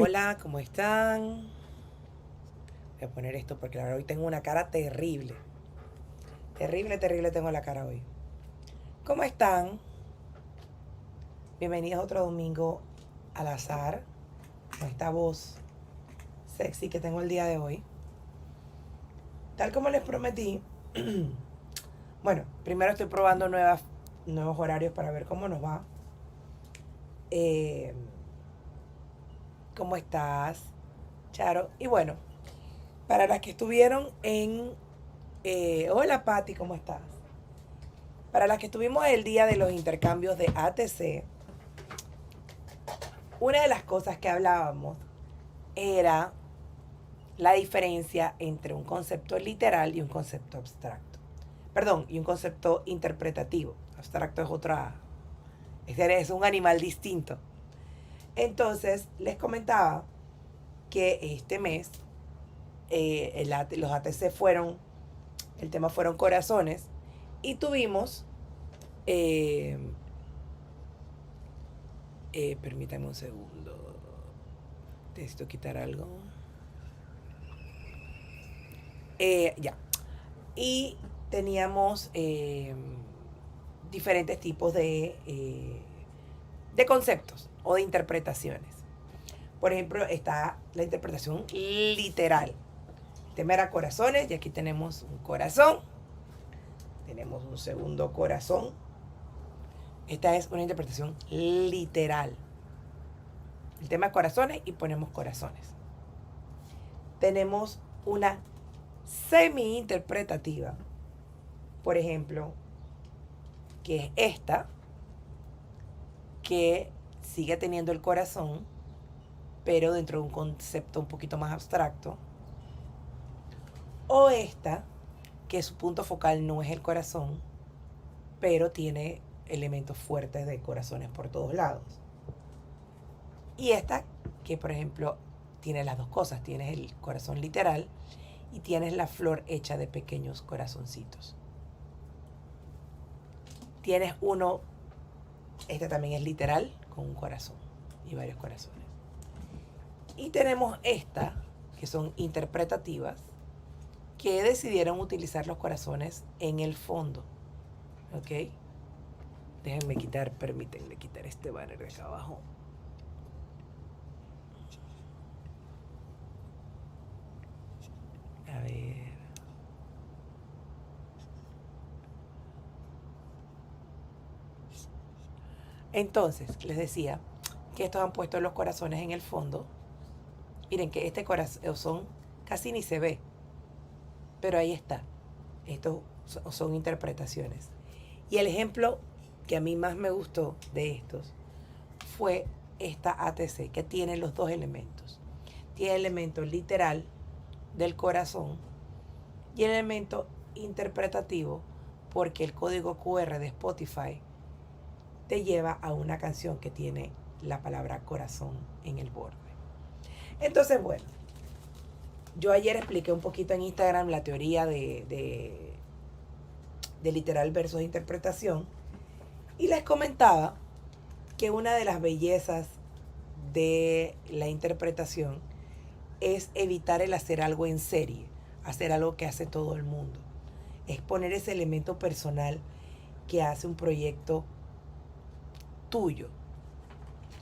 Hola, ¿cómo están? Voy a poner esto porque la verdad hoy tengo una cara terrible. Terrible, terrible tengo la cara hoy. ¿Cómo están? Bienvenidos a otro domingo al azar. Con esta voz sexy que tengo el día de hoy. Tal como les prometí. Bueno, primero estoy probando nuevos horarios para ver cómo nos va. Eh, ¿Cómo estás, Charo? Y bueno, para las que estuvieron en... hola, Patti, ¿cómo estás? Para las que estuvimos el día de los intercambios de ATC, una de las cosas que hablábamos era la diferencia entre un concepto literal y un concepto abstracto. Perdón, y un concepto interpretativo. Abstracto es otra, es un animal distinto. Entonces, les comentaba que este mes los ATC el tema fueron corazones y tuvimos, eh, permítame un segundo, necesito quitar algo. Ya. Y teníamos diferentes tipos de conceptos o de interpretaciones. Por ejemplo, está la interpretación literal. El tema era corazones y aquí tenemos un corazón. Tenemos un segundo corazón. Esta es una interpretación literal. El tema es corazones y ponemos corazones. Tenemos una semi-interpretativa. Por ejemplo, que es esta, que sigue teniendo el corazón, pero dentro de un concepto un poquito más abstracto. O esta, que su punto focal no es el corazón, pero tiene elementos fuertes de corazones por todos lados. Y esta, que por ejemplo tiene las dos cosas, tienes el corazón literal y tienes la flor hecha de pequeños corazoncitos. Tienes uno, este también es literal, con un corazón y varios corazones. Y tenemos esta, que son interpretativas, que decidieron utilizar los corazones en el fondo. ¿Ok? Permítanme quitar este banner de acá abajo. A ver. Entonces, les decía que estos han puesto los corazones en el fondo. Miren que este corazón casi ni se ve, pero ahí está. Estos son interpretaciones. Y el ejemplo que a mí más me gustó de estos fue esta ATC, que tiene los dos elementos. Tiene el elemento literal del corazón y el elemento interpretativo, porque el código QR de Spotify te lleva a una canción que tiene la palabra corazón en el borde. Entonces, bueno, yo ayer expliqué un poquito en Instagram la teoría de literal versus interpretación y les comentaba que una de las bellezas de la interpretación es evitar el hacer algo en serie, hacer algo que hace todo el mundo. Es poner ese elemento personal que hace un proyecto tuyo.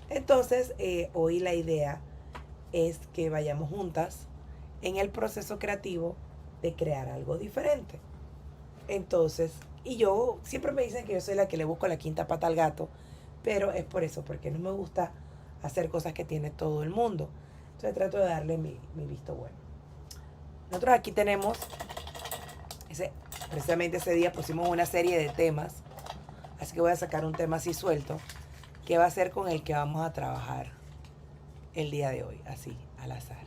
Entonces, hoy la idea es que vayamos juntas en el proceso creativo de crear algo diferente. Entonces, y yo, siempre me dicen que yo soy la que le busco la quinta pata al gato, pero es por eso, porque no me gusta hacer cosas que tiene todo el mundo. Entonces trato de darle mi visto bueno. Nosotros aquí tenemos, precisamente ese día pusimos una serie de temas, así que voy a sacar un tema así suelto, que va a ser con el que vamos a trabajar el día de hoy, así, al azar.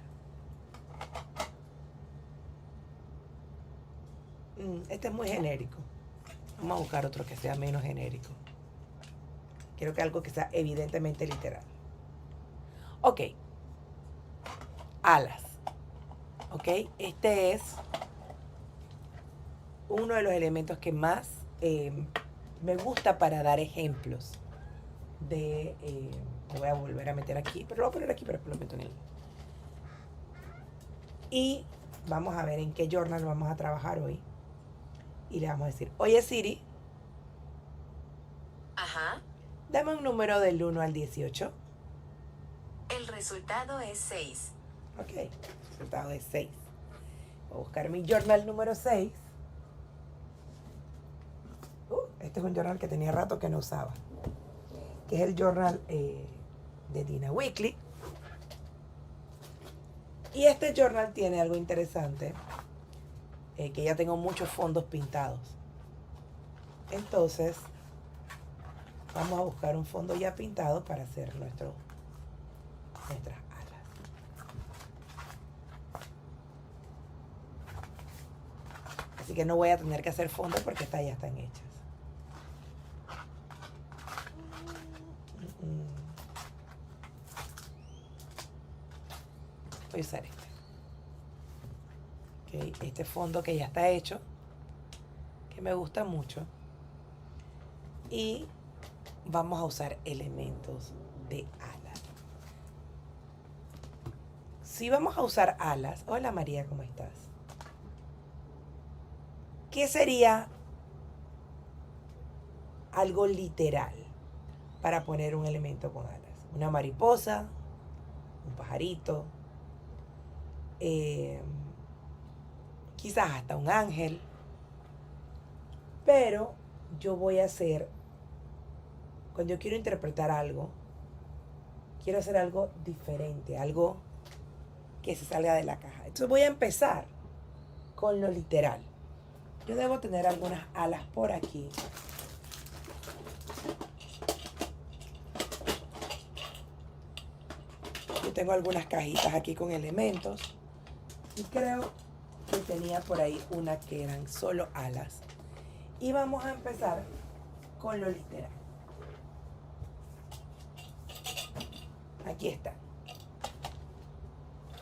Este es muy genérico. Vamos a buscar otro que sea menos genérico. Quiero que algo que sea evidentemente literal. Ok. Alas. Ok. Este es uno de los elementos que más me gusta para dar ejemplos de Lo voy a volver a meter aquí, pero lo voy a poner aquí para que lo meto en el... Y vamos a ver en qué journal vamos a trabajar hoy. Y le vamos a decir, oye Siri, Ajá. dame un número del 1 al 18. El resultado es 6. Ok, el resultado es 6. Voy a buscar mi journal número 6. Este es un journal que tenía rato que no usaba. Que es el journal de Dina Weekly. Y este journal tiene algo interesante. Que ya tengo muchos fondos pintados. Entonces, vamos a buscar un fondo ya pintado para hacer nuestras alas. Así que no voy a tener que hacer fondos porque estas ya están hechas. Voy a usar este. Okay, este fondo que ya está hecho, que me gusta mucho. Y vamos a usar elementos de alas. Si vamos a usar alas, hola María, ¿cómo estás? ¿Qué sería algo literal para poner un elemento con alas? Una mariposa, un pajarito, quizás hasta un ángel. Pero yo voy a hacer, cuando yo quiero interpretar algo, quiero hacer algo diferente, algo que se salga de la caja. Entonces voy a empezar con lo literal. Yo debo tener algunas alas por aquí. Yo tengo algunas cajitas aquí con elementos. Y creo que tenía por ahí una que eran solo alas. Y vamos a empezar con lo literal. Aquí está.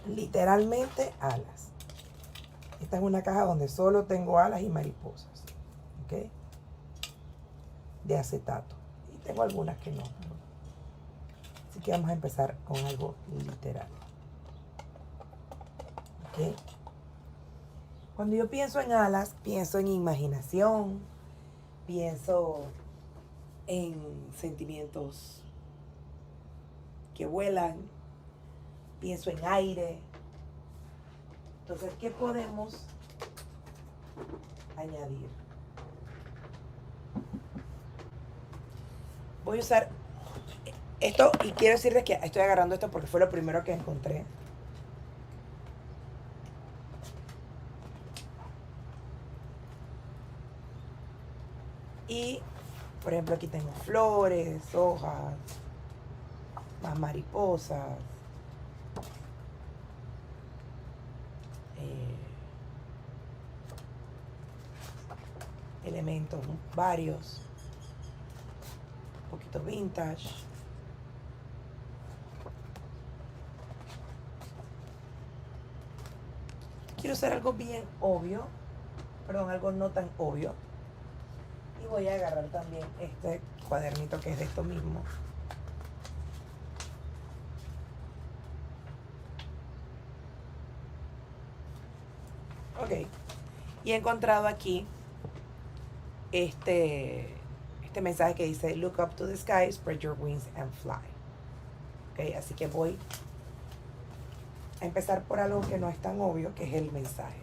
Literalmente alas. Esta es una caja donde solo tengo alas y mariposas. ¿Ok? De acetato. Y tengo algunas que no. Así que vamos a empezar con algo literal. ¿Ok? Cuando yo pienso en alas, pienso en imaginación, pienso en sentimientos que vuelan, pienso en aire. Entonces, ¿qué podemos añadir? Voy a usar esto y quiero decirles que estoy agarrando esto porque fue lo primero que encontré. Y, por ejemplo, aquí tengo flores, hojas, más mariposas, elementos varios, un poquito vintage. Quiero hacer algo bien obvio, perdón, algo no tan obvio. Y voy a agarrar también este cuadernito que es de esto mismo. Ok. Y he encontrado aquí este mensaje que dice Look up to the sky, spread your wings and fly. Ok, así que voy a empezar por algo que no es tan obvio, que es el mensaje.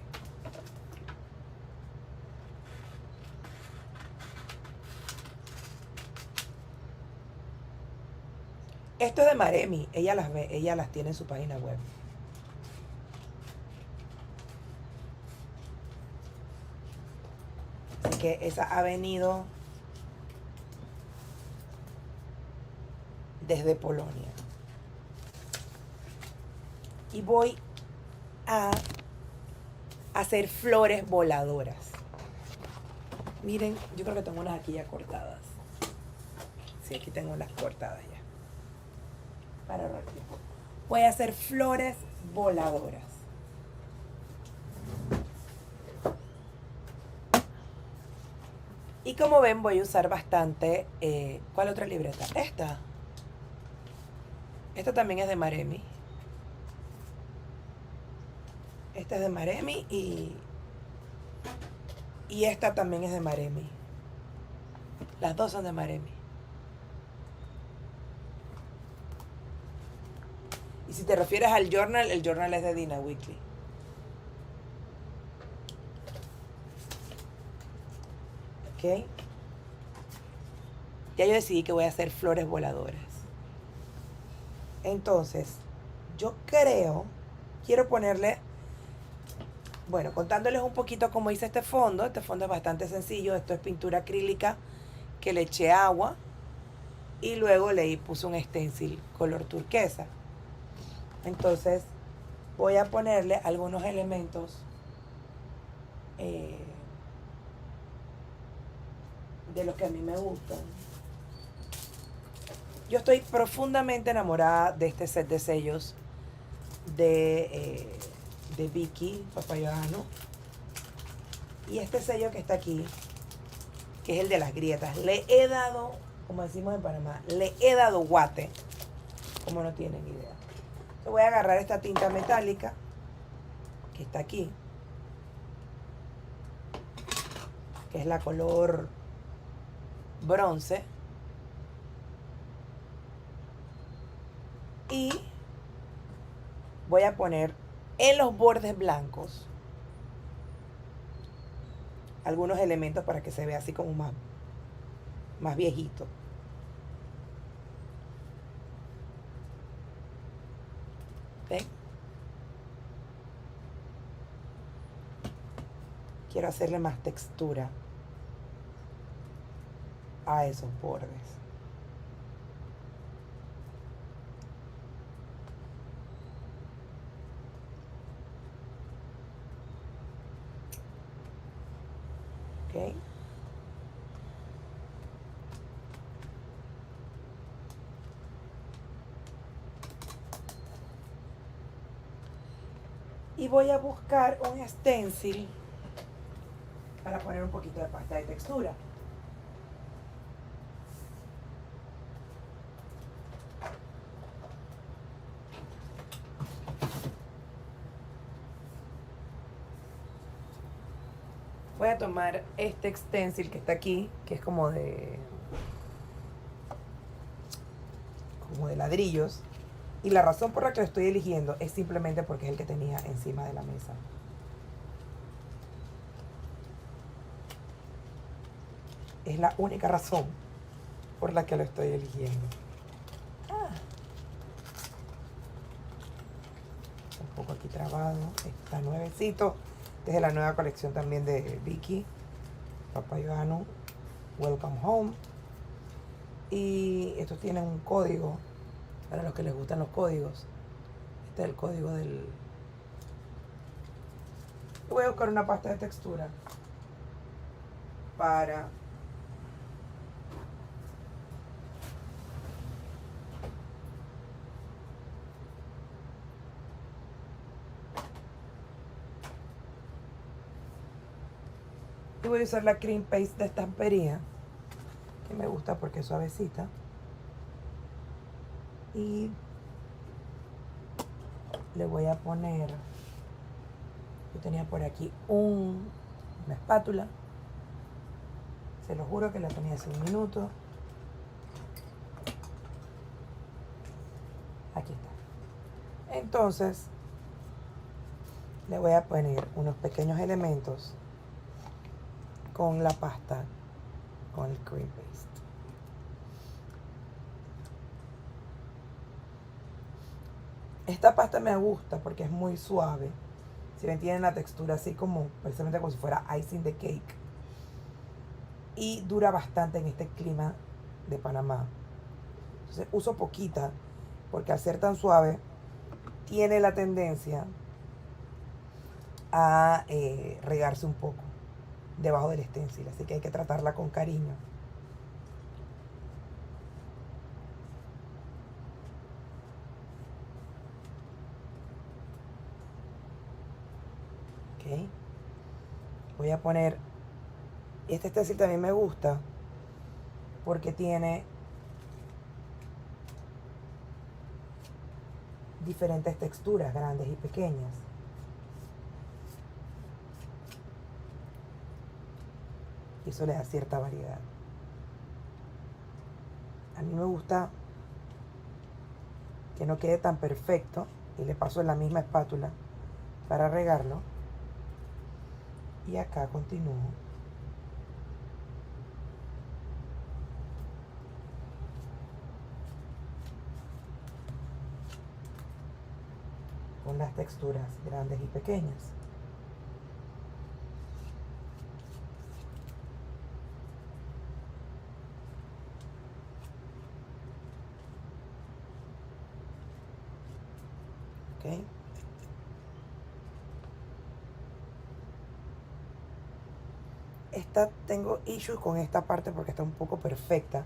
Esto es de Maremi, ella las ve, ella las tiene en su página web. Así que esa ha venido desde Polonia. Y voy a hacer flores voladoras. Miren, yo creo que tengo unas aquí ya cortadas. Sí, aquí tengo unas cortadas ya. Para rápido. Voy a hacer flores voladoras. Y como ven, voy a usar bastante. ¿Cuál otra libreta? Esta. Esta también es de Maremi. Esta es de Maremi y esta también es de Maremi. Las dos son de Maremi. Y si te refieres al journal, el journal es de Dina Weekly. ¿Ok? Ya yo decidí que voy a hacer flores voladoras. Entonces, yo quiero ponerle, bueno, contándoles un poquito cómo hice este fondo. Este fondo es bastante sencillo. Esto es pintura acrílica que le eché agua y luego le puse un stencil color turquesa. Entonces, voy a ponerle algunos elementos de los que a mí me gustan. Yo estoy profundamente enamorada de este set de sellos de Vicky Papayano. Y este sello que está aquí, que es el de las grietas, le he dado, como decimos en Panamá, le he dado guate, como no tienen idea. Entonces voy a agarrar esta tinta metálica que está aquí, que es la color bronce, y voy a poner en los bordes blancos algunos elementos para que se vea así como más viejito. ¿Ven? Quiero hacerle más textura a esos bordes. ¿Ok? Y voy a buscar un stencil para poner un poquito de pasta de textura. Voy a tomar este stencil que está aquí, que es como de ladrillos. Y la razón por la que lo estoy eligiendo es simplemente porque es el que tenía encima de la mesa. Es la única razón por la que lo estoy eligiendo. Un poco aquí trabado. Está nuevecito. Desde la nueva colección también de Vicky Papayano, Welcome Home. Y estos tienen un código para los que les gustan los códigos. Este es el código del... Voy a buscar una pasta de textura para y voy a usar la cream paste de estampería, que me gusta porque es suavecita. Y le voy a poner, yo tenía por aquí una espátula, se lo juro que la tenía hace un minuto. Aquí está. Entonces le voy a poner unos pequeños elementos con la pasta, con el cream paste. Esta pasta me gusta porque es muy suave. Si ven, tiene la textura así como, precisamente como si fuera icing de cake. Y dura bastante en este clima de Panamá. Entonces uso poquita porque al ser tan suave tiene la tendencia a regarse un poco debajo del stencil. Así que hay que tratarla con cariño. Ok. Voy a poner... Este stencil también me gusta porque tiene diferentes texturas, grandes y pequeñas. Y eso le da cierta variedad. A mí me gusta que no quede tan perfecto y le paso la misma espátula para regarlo. Y acá continúo. Con las texturas grandes y pequeñas. ¿Ok? Tengo issues con esta parte porque está un poco perfecta.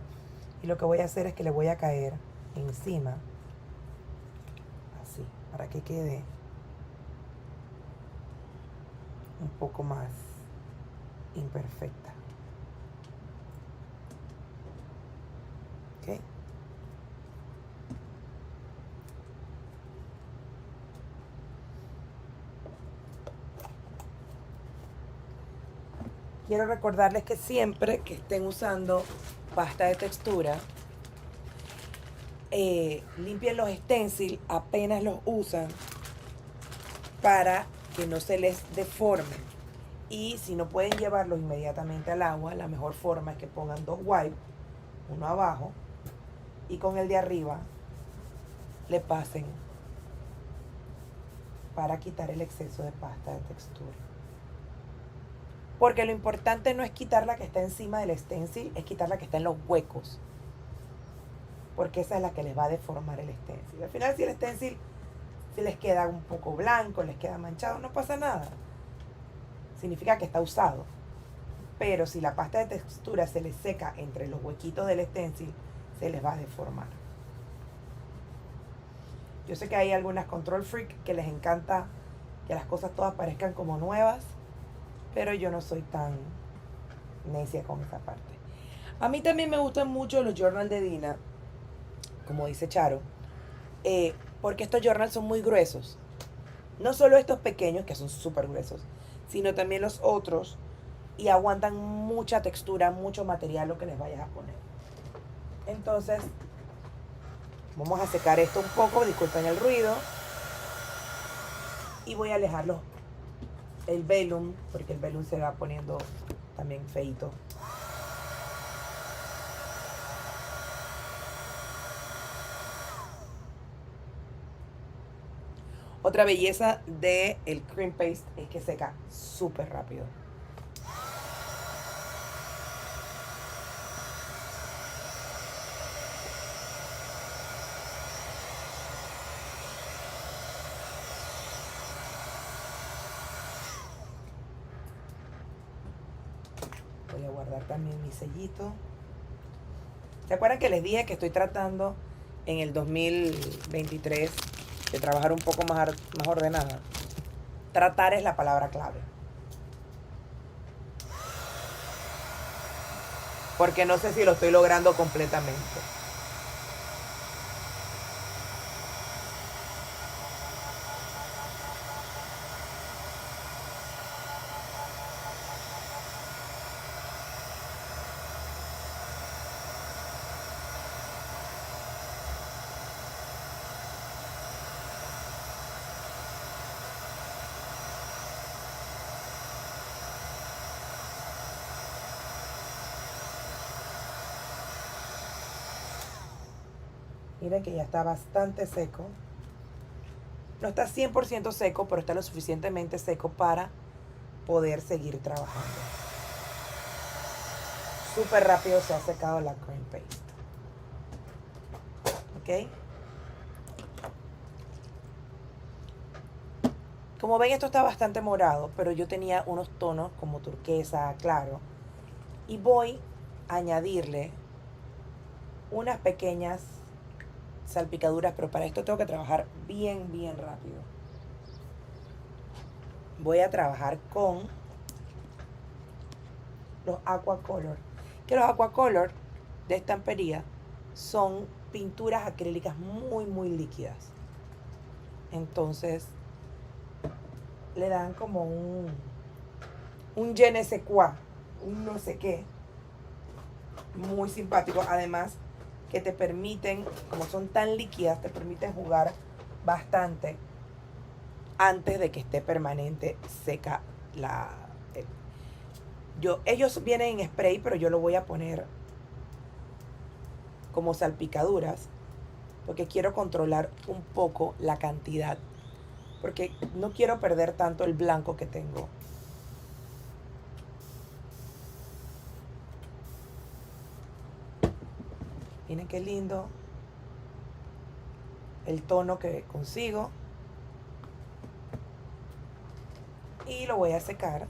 Y lo que voy a hacer es que le voy a caer encima. Así, para que quede un poco más imperfecta. ¿Ok? Quiero recordarles que siempre que estén usando pasta de textura, limpien los stencils apenas los usan para que no se les deformen. Y si no pueden llevarlos inmediatamente al agua, la mejor forma es que pongan 2 wipes, uno abajo, y con el de arriba le pasen para quitar el exceso de pasta de textura. Porque lo importante no es quitar la que está encima del stencil, es quitar la que está en los huecos. Porque esa es la que les va a deformar el stencil. Al final, si el stencil se les queda un poco blanco, les queda manchado, no pasa nada. Significa que está usado. Pero si la pasta de textura se les seca entre los huequitos del stencil, se les va a deformar. Yo sé que hay algunas control freak que les encanta que las cosas todas parezcan como nuevas, pero yo no soy tan necia con esa parte. A mí también me gustan mucho los journal de Dina, como dice Charo, porque estos journals son muy gruesos. No solo estos pequeños, que son súper gruesos, sino también los otros, y aguantan mucha textura, mucho material lo que les vayas a poner. Entonces, vamos a secar esto un poco, disculpen el ruido, y voy a alejarlo el velum, porque el velum se va poniendo también feito. Otra belleza del cream paste es que seca súper rápido. Voy a guardar también mi sellito. ¿Se acuerdan que les dije que estoy tratando en el 2023 de trabajar un poco más ordenada? Tratar es la palabra clave. Porque no sé si lo estoy logrando completamente. Miren que ya está bastante seco. No está 100% seco, pero está lo suficientemente seco para poder seguir trabajando. Súper rápido se ha secado la cream paste. ¿Ok? Como ven, esto está bastante morado, pero yo tenía unos tonos como turquesa, claro. Y voy a añadirle unas pequeñas salpicaduras, pero para esto tengo que trabajar bien rápido. Voy a trabajar con los Aquacolor, que los Aquacolor de estampería son pinturas acrílicas muy líquidas. Entonces le dan como un je ne sais quoi, un no sé qué, muy simpático. Además que te permiten, como son tan líquidas, te permiten jugar bastante antes de que esté permanente seca la... ellos vienen en spray, pero yo lo voy a poner como salpicaduras porque quiero controlar un poco la cantidad, porque no quiero perder tanto el blanco que tengo. Miren qué lindo el tono que consigo. Y lo voy a secar.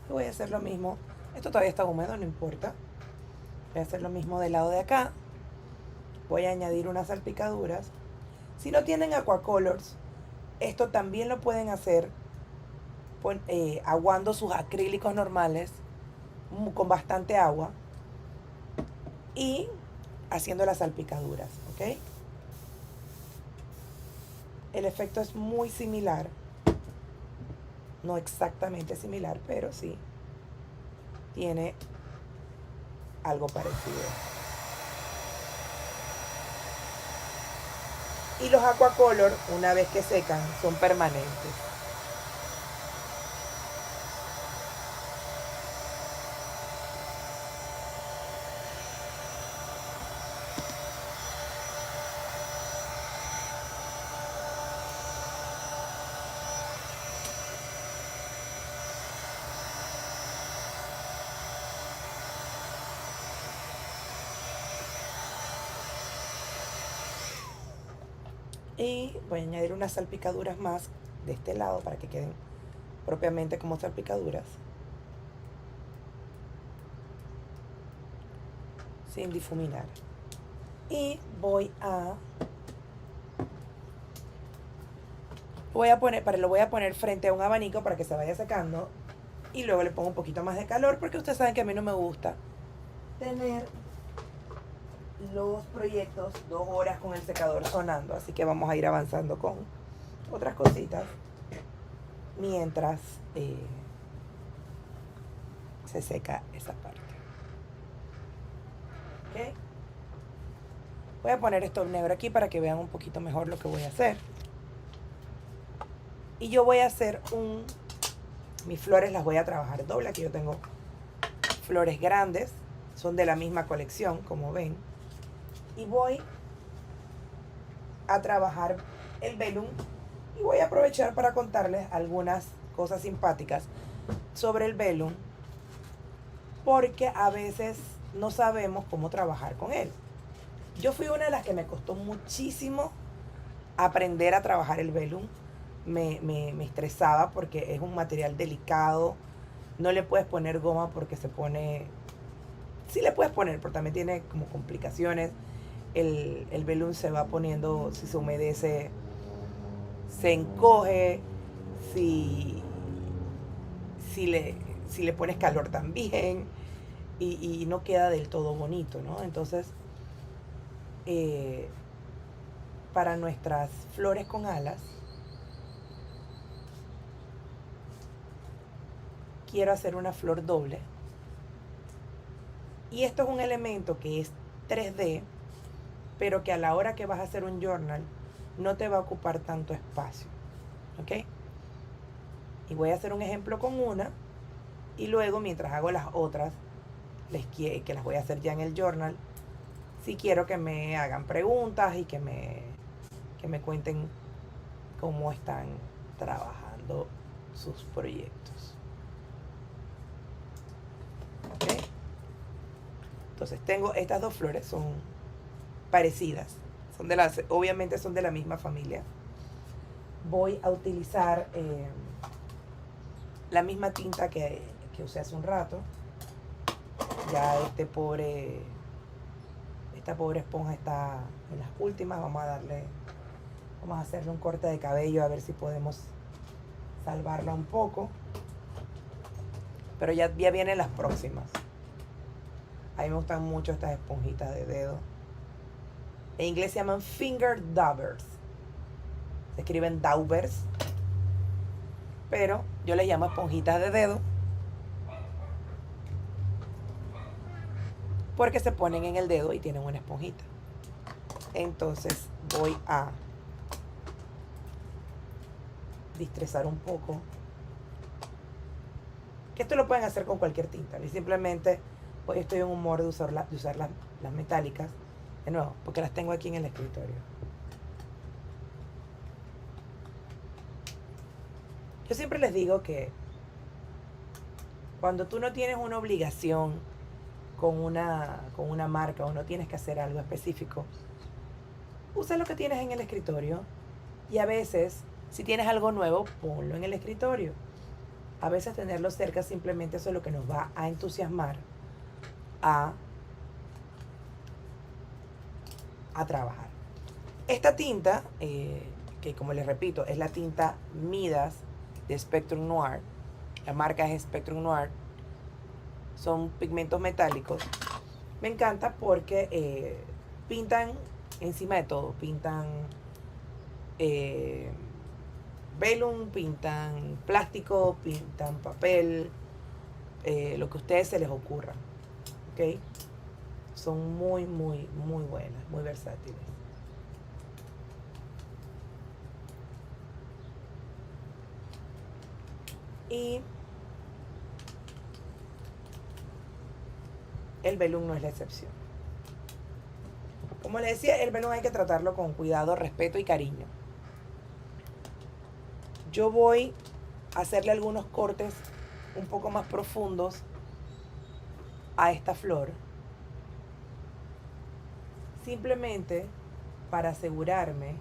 Voy a hacer lo mismo. Esto todavía está húmedo, no importa. Voy a hacer lo mismo del lado de acá. Voy a añadir unas salpicaduras. Si no tienen aquacolors, esto también lo pueden hacer aguando sus acrílicos normales con bastante agua y haciendo las salpicaduras, ¿ok? El efecto es muy similar. No exactamente similar, pero sí tiene algo parecido. Y los aquacolor, una vez que secan, son permanentes. Y voy a añadir unas salpicaduras más de este lado para que queden propiamente como salpicaduras, sin difuminar. Y lo voy a poner frente a un abanico para que se vaya secando. Y luego le pongo un poquito más de calor porque ustedes saben que a mí no me gusta tener los proyectos 2 horas con el secador sonando, así que vamos a ir avanzando con otras cositas mientras se seca esa parte. ¿Okay? Voy a poner esto negro aquí para que vean un poquito mejor lo que voy a hacer. Y yo voy a hacer mis flores las voy a trabajar doble. Aquí yo tengo flores grandes, son de la misma colección, como ven. Y voy a trabajar el velum y voy a aprovechar para contarles algunas cosas simpáticas sobre el velum, porque a veces no sabemos cómo trabajar con él. Yo fui una de las que me costó muchísimo aprender a trabajar el velum. Me estresaba porque es un material delicado. No le puedes poner goma porque se pone... Sí le puedes poner, pero también tiene como complicaciones. El velum se va poniendo, si se humedece, se encoge. Si le pones calor también. Y no queda del todo bonito, ¿no? Entonces, para nuestras flores con alas, quiero hacer una flor doble. Y esto es un elemento que es 3D, pero que a la hora que vas a hacer un journal no te va a ocupar tanto espacio, ¿ok? Y voy a hacer un ejemplo con una y luego mientras hago las otras, que las voy a hacer ya en el journal, si quiero que me hagan preguntas y que me cuenten cómo están trabajando sus proyectos. ¿Ok? Entonces tengo estas dos flores, son parecidas, obviamente son de la misma familia. Voy a utilizar la misma tinta que usé hace un rato. Ya este esta pobre esponja está en las últimas. Vamos a hacerle un corte de cabello a ver si podemos salvarla un poco. Pero ya vienen las próximas. A mí me gustan mucho estas esponjitas de dedo. En inglés se llaman finger daubers. Se escriben daubers. Pero yo les llamo esponjitas de dedo. Porque se ponen en el dedo y tienen una esponjita. Entonces voy a distrezar un poco. Que esto lo pueden hacer con cualquier tinta. Y simplemente hoy estoy en humor de usar las metálicas. De nuevo, porque las tengo aquí en el escritorio. Yo siempre les digo que cuando tú no tienes una obligación con una marca o no tienes que hacer algo específico, usa lo que tienes en el escritorio. Y a veces, si tienes algo nuevo, ponlo en el escritorio. A veces tenerlo cerca simplemente eso es lo que nos va a entusiasmar a trabajar. Esta tinta, que como les repito, es la tinta Midas de Spectrum Noir. La marca es Spectrum Noir. Son pigmentos metálicos. Me encanta porque pintan encima de todo. Pintan velum, pintan plástico, pintan papel, lo que a ustedes se les ocurra. ¿Ok? Son muy, muy, muy buenas, muy versátiles. Y el velum no es la excepción. Como les decía, el velum hay que tratarlo con cuidado, respeto y cariño. Yo voy a hacerle algunos cortes un poco más profundos a esta flor. Simplemente para asegurarme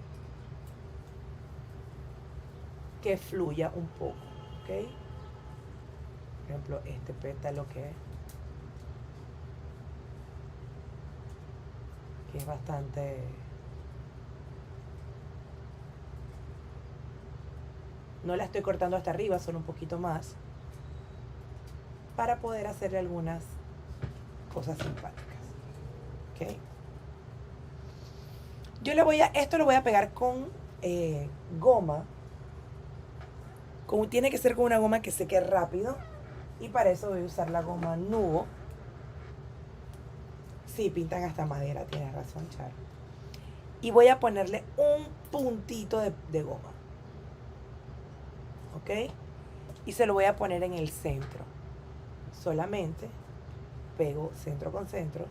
que fluya un poco, ¿ok? Por ejemplo, este pétalo que es bastante... No la estoy cortando hasta arriba, solo un poquito más, para poder hacerle algunas cosas simpáticas, ¿ok? Yo esto lo voy a pegar con goma. Tiene que ser con una goma que seque rápido. Y para eso voy a usar la goma Nuvo. Sí, pintan hasta madera, tienes razón, Charo. Y voy a ponerle un puntito de goma. ¿Ok? Y se lo voy a poner en el centro. Solamente pego centro con centro.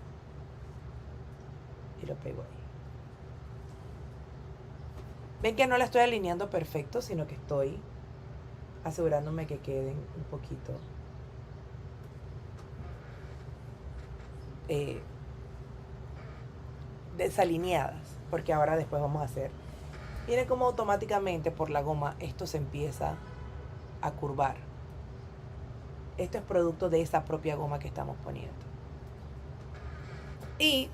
Y lo pego ahí. Ven que no la estoy alineando perfecto, sino que estoy asegurándome que queden un poquito desalineadas, porque ahora después vamos a hacer. Miren cómo automáticamente por la goma esto se empieza a curvar. Esto es producto de esa propia goma que estamos poniendo. Y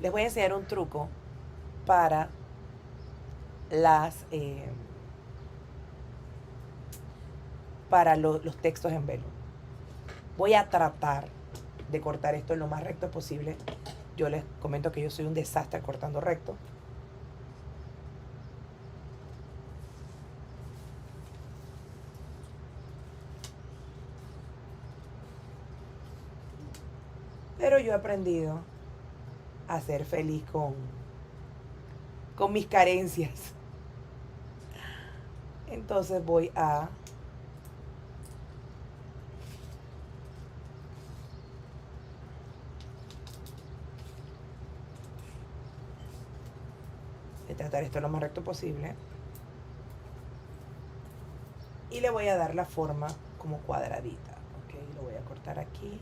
les voy a enseñar un truco para los textos en velo. Voy a tratar de cortar esto lo más recto posible. Yo les comento que yo soy un desastre cortando recto. Pero yo he aprendido a ser feliz con mis carencias. Entonces voy a tratar esto lo más recto posible. Y le voy a dar la forma como cuadradita. Ok, lo voy a cortar aquí.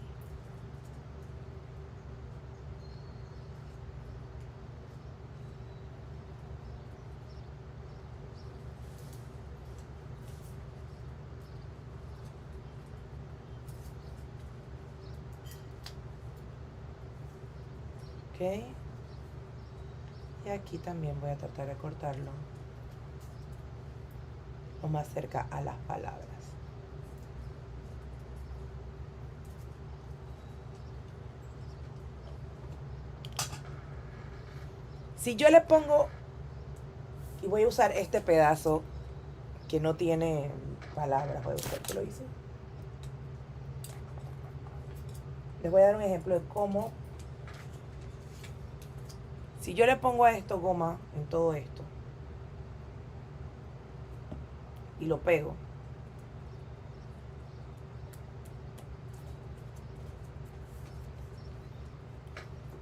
Ok. Y aquí también voy a tratar de cortarlo lo más cerca a las palabras. Si yo le pongo, y voy a usar este pedazo que no tiene palabras, voy a buscar que lo hice. Les voy a dar un ejemplo de cómo, si yo le pongo a esto goma en todo esto y lo pego,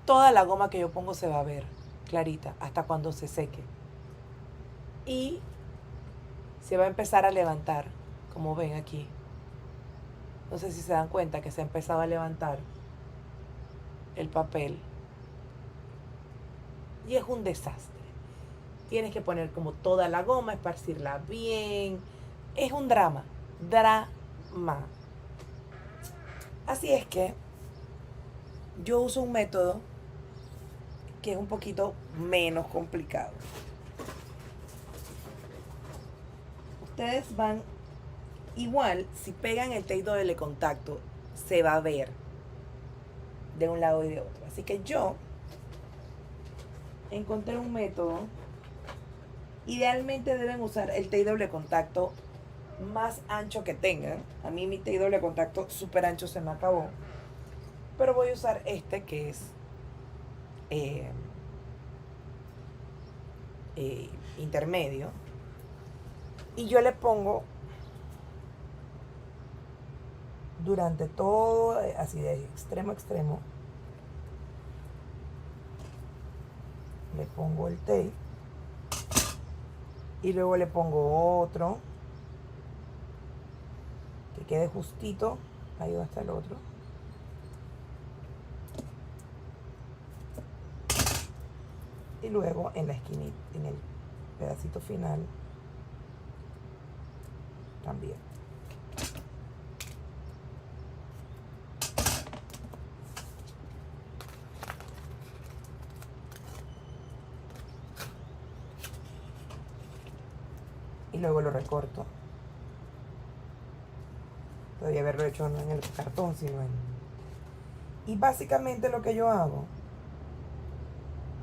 toda la goma que yo pongo se va a ver clarita hasta cuando se seque. Y se va a empezar a levantar, como ven aquí. No sé si se dan cuenta que se ha empezado a levantar el papel. Y es un desastre. Tienes que poner como toda la goma, esparcirla bien. Es un drama. Drama. Así es que yo uso un método que es un poquito menos complicado. Ustedes van, igual, si pegan el tape doble contacto, se va a ver de un lado y de otro. Así que yo encontré un método. Idealmente deben usar el tape doble contacto más ancho que tengan. A mí mi tape doble contacto súper ancho se me acabó. Pero voy a usar este que es intermedio. Y yo le pongo durante todo, así de extremo a extremo, le pongo el tape. Y luego le pongo otro que quede justito ahí donde está el otro. Y luego en la esquinita, en el pedacito final también. Y luego lo recorto. Podría haberlo hecho no en el cartón, sino en... Y básicamente lo que yo hago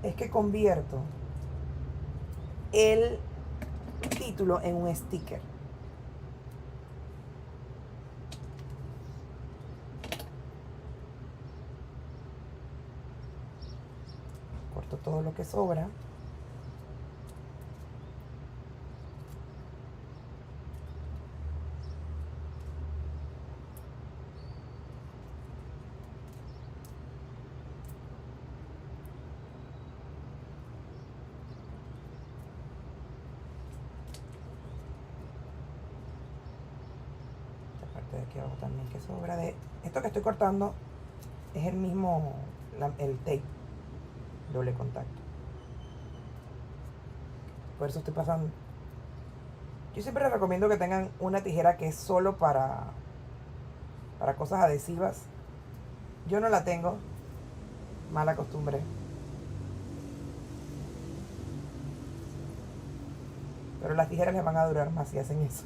es que convierto el título en un sticker. Corto todo lo que sobra. De aquí abajo también que sobra de esto que estoy cortando es el mismo el tape doble contacto, por eso estoy pasando. Yo siempre les recomiendo que tengan una tijera que es solo para cosas adhesivas. Yo no la tengo, mala costumbre, pero las tijeras les van a durar más si hacen eso.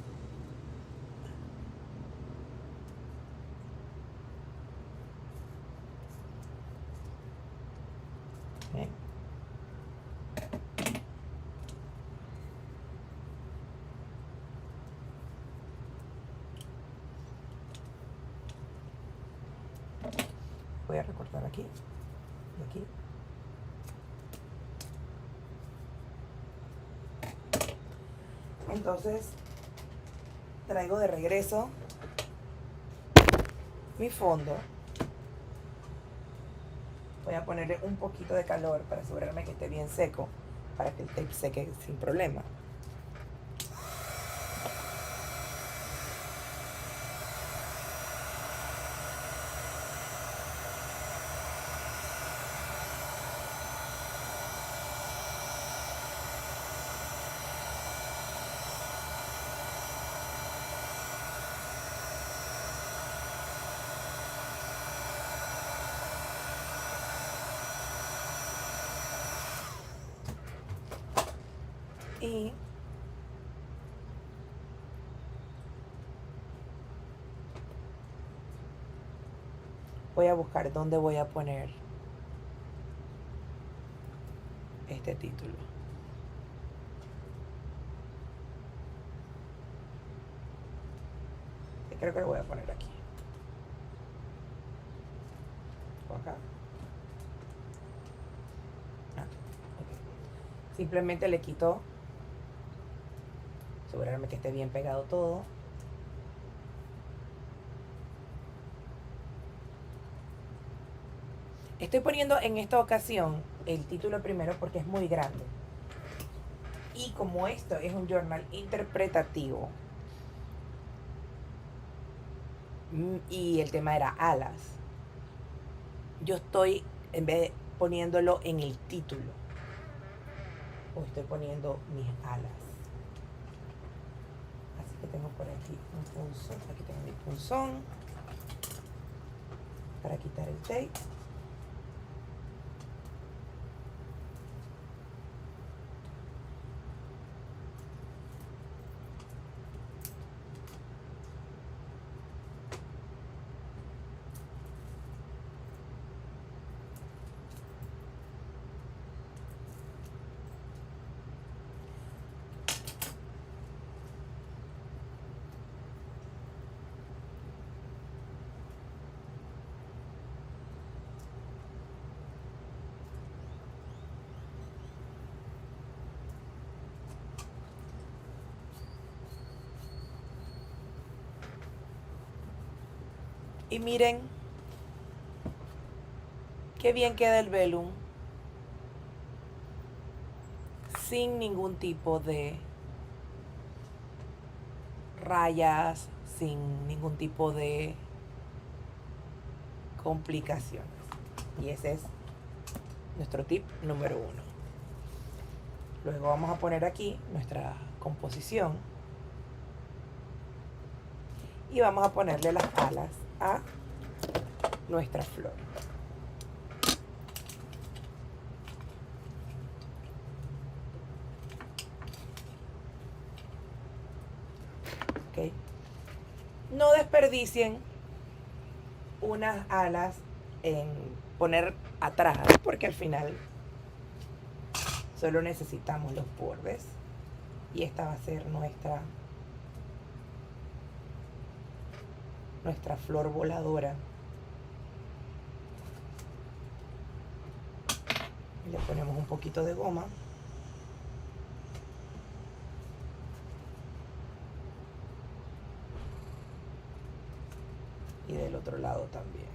Voy a recortar aquí y aquí. Entonces traigo de regreso mi fondo. Voy a ponerle un poquito de calor para asegurarme que esté bien seco, para que el tape seque sin problema. Y voy a buscar dónde voy a poner este título. Y creo que lo voy a poner aquí. O acá. Okay. Simplemente le quito, asegurarme que esté bien pegado todo. Estoy poniendo en esta ocasión el título primero porque es muy grande. Y como esto es un journal interpretativo y el tema era alas, yo estoy, en vez de poniéndolo en el título, o estoy poniendo mis alas. Así que tengo por aquí un punzón. Aquí tengo mi punzón para quitar el tape. Y miren qué bien queda el velum sin ningún tipo de rayas, sin ningún tipo de complicaciones. Y ese es nuestro tip número 1. Luego vamos a poner aquí nuestra composición y vamos a ponerle las alas a nuestra flor. ¿Okay? No desperdicien unas alas en poner atrás, porque al final solo necesitamos los bordes y esta va a ser nuestra flor voladora. Le ponemos un poquito de goma. Y del otro lado también.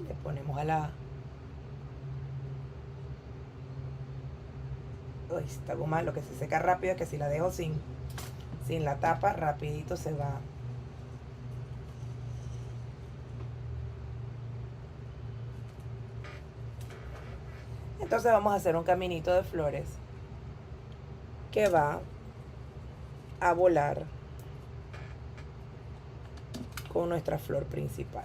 Le ponemos a la... Uy, esta goma lo que se seca rápido es que si la dejo sin la tapa, rapidito se va. Entonces vamos a hacer un caminito de flores que va a volar con nuestra flor principal.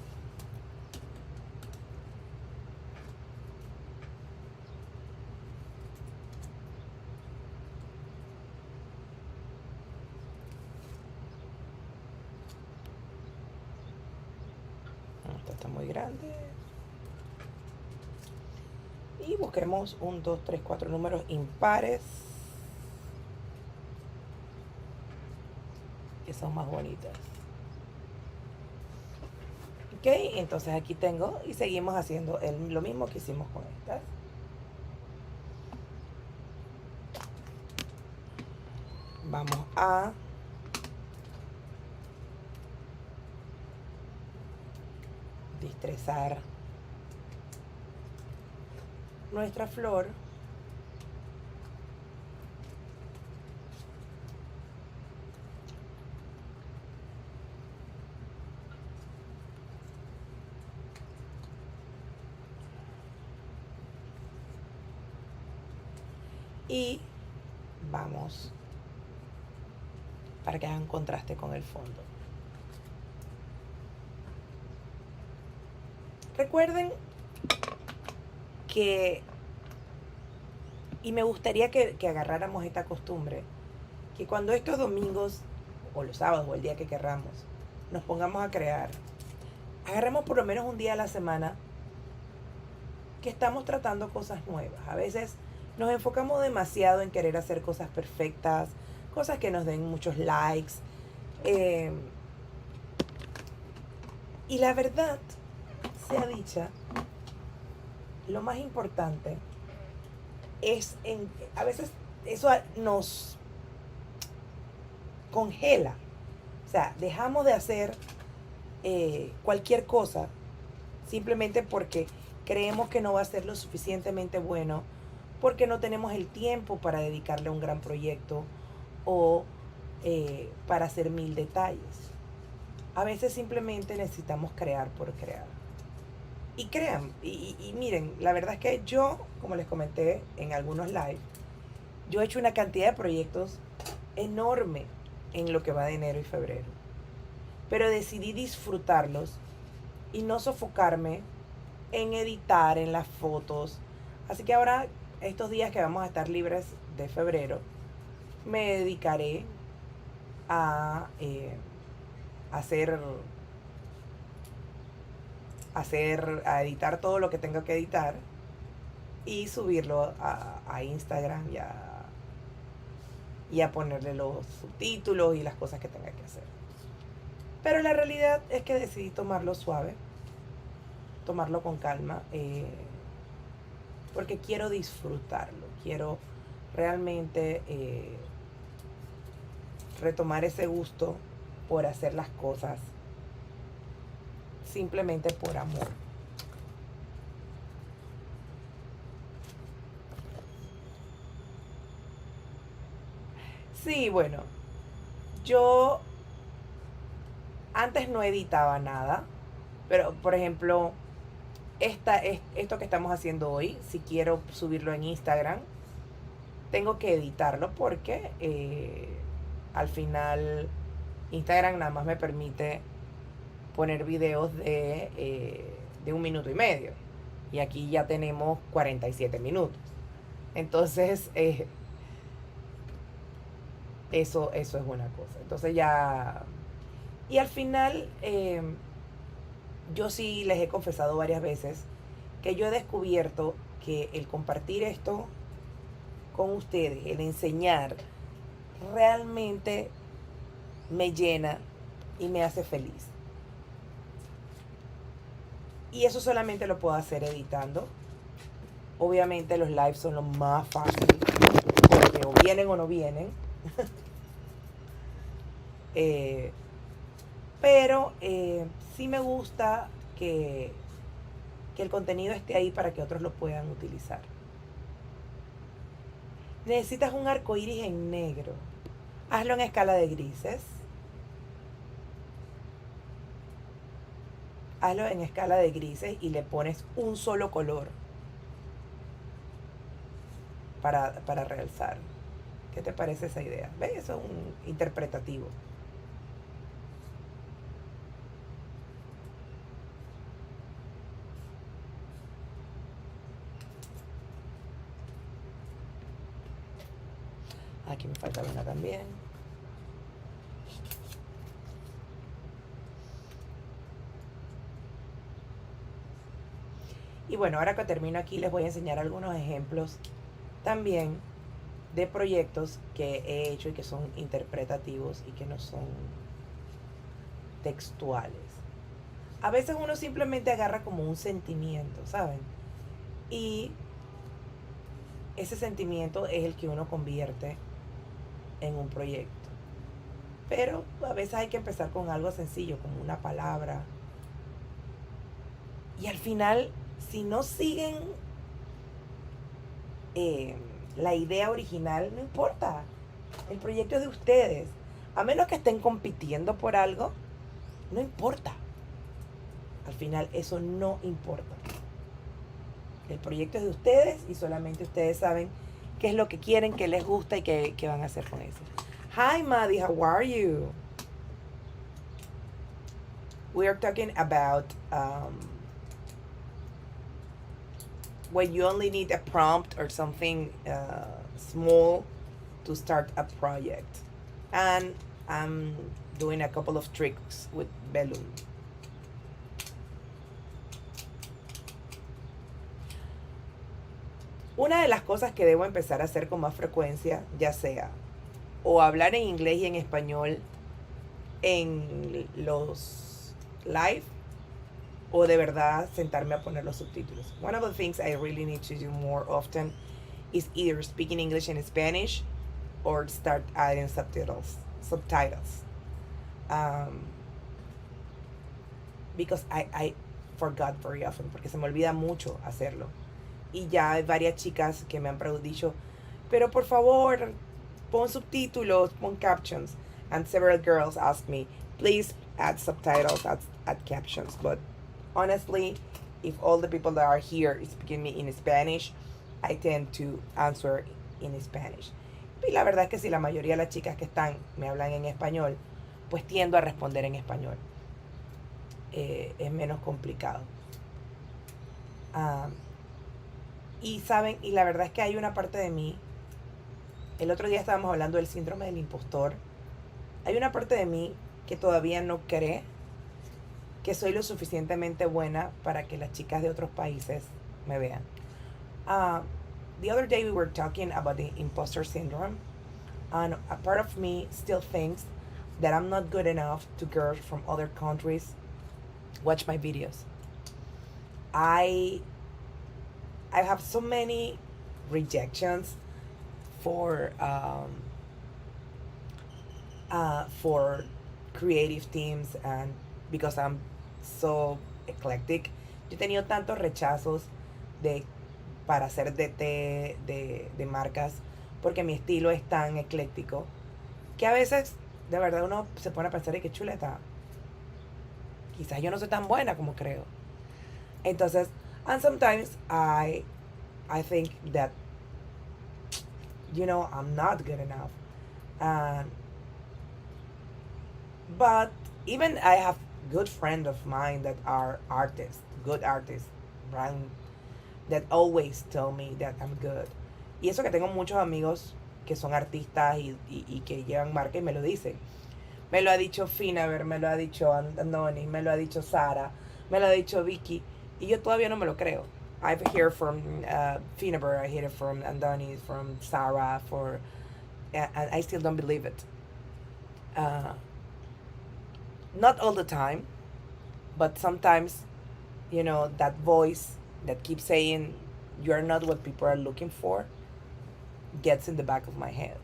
Esta está muy grande. Y busquemos 1, 2, 3, 4 números impares que son más bonitas. Ok, entonces aquí tengo y seguimos haciendo lo mismo que hicimos con estas. Vamos a destrezar nuestra flor. Y vamos para que hagan contraste con el fondo. Recuerden que, y me gustaría que agarráramos esta costumbre, que cuando estos domingos, o los sábados, o el día que querramos, nos pongamos a crear, agarremos por lo menos un día a la semana que estamos tratando cosas nuevas. A veces nos enfocamos demasiado en querer hacer cosas perfectas, cosas que nos den muchos likes. Y la verdad, sea dicha, lo más importante es, a veces eso nos congela. O sea, dejamos de hacer cualquier cosa simplemente porque creemos que no va a ser lo suficientemente bueno, porque no tenemos el tiempo para dedicarle a un gran proyecto o para hacer 1000 detalles. A veces simplemente necesitamos crear por crear. Y crean, y miren, la verdad es que yo, como les comenté en algunos live, yo he hecho una cantidad de proyectos enorme en lo que va de enero y febrero. Pero decidí disfrutarlos y no sofocarme en editar, en las fotos. Así que ahora, estos días que vamos a estar libres de febrero, me dedicaré a a editar todo lo que tenga que editar y subirlo a Instagram y a ponerle los subtítulos y las cosas que tenga que hacer. Pero la realidad es que decidí tomarlo suave, tomarlo con calma, porque quiero disfrutarlo, quiero realmente retomar ese gusto por hacer las cosas simplemente por amor. Sí, bueno, yo antes no editaba nada, pero por ejemplo, esto que estamos haciendo hoy, si quiero subirlo en Instagram, tengo que editarlo porque al final Instagram nada más me permite poner videos de 1 minuto y medio. Y aquí ya tenemos 47 minutos. Entonces, eso es una cosa. Entonces ya... Y al final, yo sí les he confesado varias veces que yo he descubierto que el compartir esto con ustedes, el enseñar, realmente me llena y me hace feliz. Y eso solamente lo puedo hacer editando. Obviamente los lives son lo más fácil, porque o vienen o no vienen. Pero sí me gusta que el contenido esté ahí para que otros lo puedan utilizar. Necesitas un arco iris en negro. Hazlo en escala de grises. Hazlo en escala de grises y le pones un solo color para realzar. ¿Qué te parece esa idea? ¿Ves? Eso es un interpretativo. Aquí me falta una también. Y bueno, ahora que termino aquí les voy a enseñar algunos ejemplos también de proyectos que he hecho y que son interpretativos y que no son textuales. A veces uno simplemente agarra como un sentimiento, ¿saben? Y ese sentimiento es el que uno convierte en un proyecto. Pero a veces hay que empezar con algo sencillo, como una palabra. Y al final, si no siguen la idea original, no importa. El proyecto es de ustedes. A menos que estén compitiendo por algo, no importa. Al final eso no importa. El proyecto es de ustedes y solamente ustedes saben qué es lo que quieren, qué les gusta y qué van a hacer con eso. Hi, Maddie, how are you? We are talking about when you only need a prompt or something small to start a project. And I'm doing a couple of tricks with Belum. Una de las cosas que debo empezar a hacer con más frecuencia, ya sea o hablar en inglés y en español en los live, o de verdad sentarme a poner los subtítulos. One of the things I really need to do more often is either speaking English and Spanish or start adding subtitles. Because I forgot very often, porque se me olvida mucho hacerlo. Y ya hay varias chicas que me han dicho, pero por favor, pon subtítulos, pon captions. And several girls asked me, please add subtitles, add captions. But honestly, if all the people that are here speaking me in Spanish, I tend to answer in Spanish. Y la verdad es que si la mayoría de las chicas que están me hablan en español, pues tiendo a responder en español. Es menos complicado. Y saben, y la verdad es que hay una parte de mí, el otro día estábamos hablando del síndrome del impostor, hay una parte de mí que todavía no cree que soy lo suficientemente buena para que las chicas de otros países me vean. The other day we were talking about the imposter syndrome, and a part of me still thinks that I'm not good enough to girls from other countries watch my videos. I have so many rejections for creative teams, and because I'm so eclectic. Yo he tenido tantos rechazos para hacer de marcas, porque mi estilo es tan ecléctico, que a veces de verdad uno se pone a pensar, y qué chuleta, quizás yo no soy tan buena como creo. Entonces, and sometimes I think that, you know, I'm not good enough. But even I have good friends of mine that are artists, good artists, right, that always tell me that I'm good. Y eso que tengo muchos amigos que son artistas y que llevan marca y me lo dicen. Me lo ha dicho Finaber, me lo ha dicho Andoni, me lo ha dicho Sara, me lo ha dicho Vicky, y yo todavía no me lo creo. I've heard from Finaber, I hear it from Andoni, from Sarah, and I still don't believe it. Not all the time, but sometimes, you know, that voice that keeps saying you're not what people are looking for gets in the back of my head.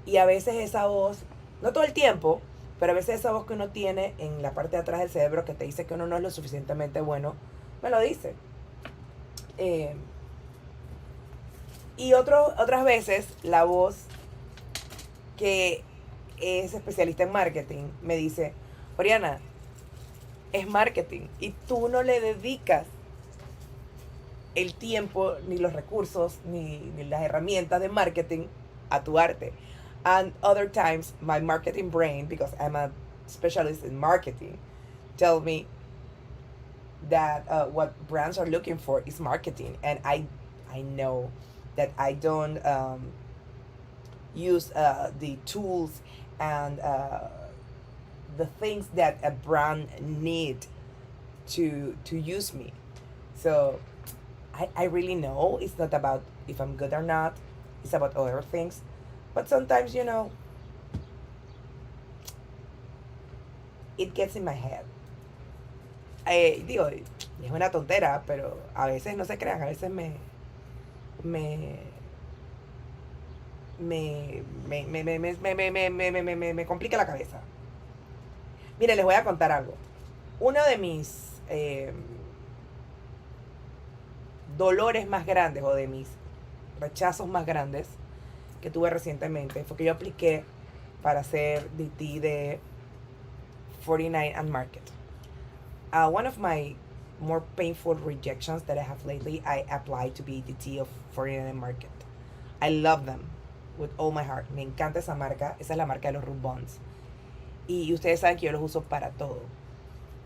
Y a veces esa voz, no todo el tiempo, pero a veces esa voz que uno tiene en la parte de atrás del cerebro que te dice que uno no es lo suficientemente bueno, me lo dice. Y otras veces la voz que es especialista en marketing me dice, Oriana, es marketing y tú no le dedicas el tiempo, ni los recursos, ni las herramientas de marketing a tu arte. And other times, my marketing brain, because I'm a specialist in marketing, tell me that what brands are looking for is marketing. And I know that I don't use the tools and the things that a brand need to use me. So I really know it's not about if I'm good or not. It's about other things. But sometimes, you know, it gets in my head. Digo, es una tontera, pero a veces no se crean, a veces me complica la cabeza. Mire, les voy a contar algo. Uno de mis dolores más grandes, o de mis rechazos más grandes que tuve recientemente, fue que yo apliqué para hacer DT de 49 and Market. One of my more painful rejections that I have lately, I apply to be the tea of foreign market. I love them with all my heart. Me encanta esa marca. Esa es la marca de los Rubons. Y ustedes saben que yo los uso para todo.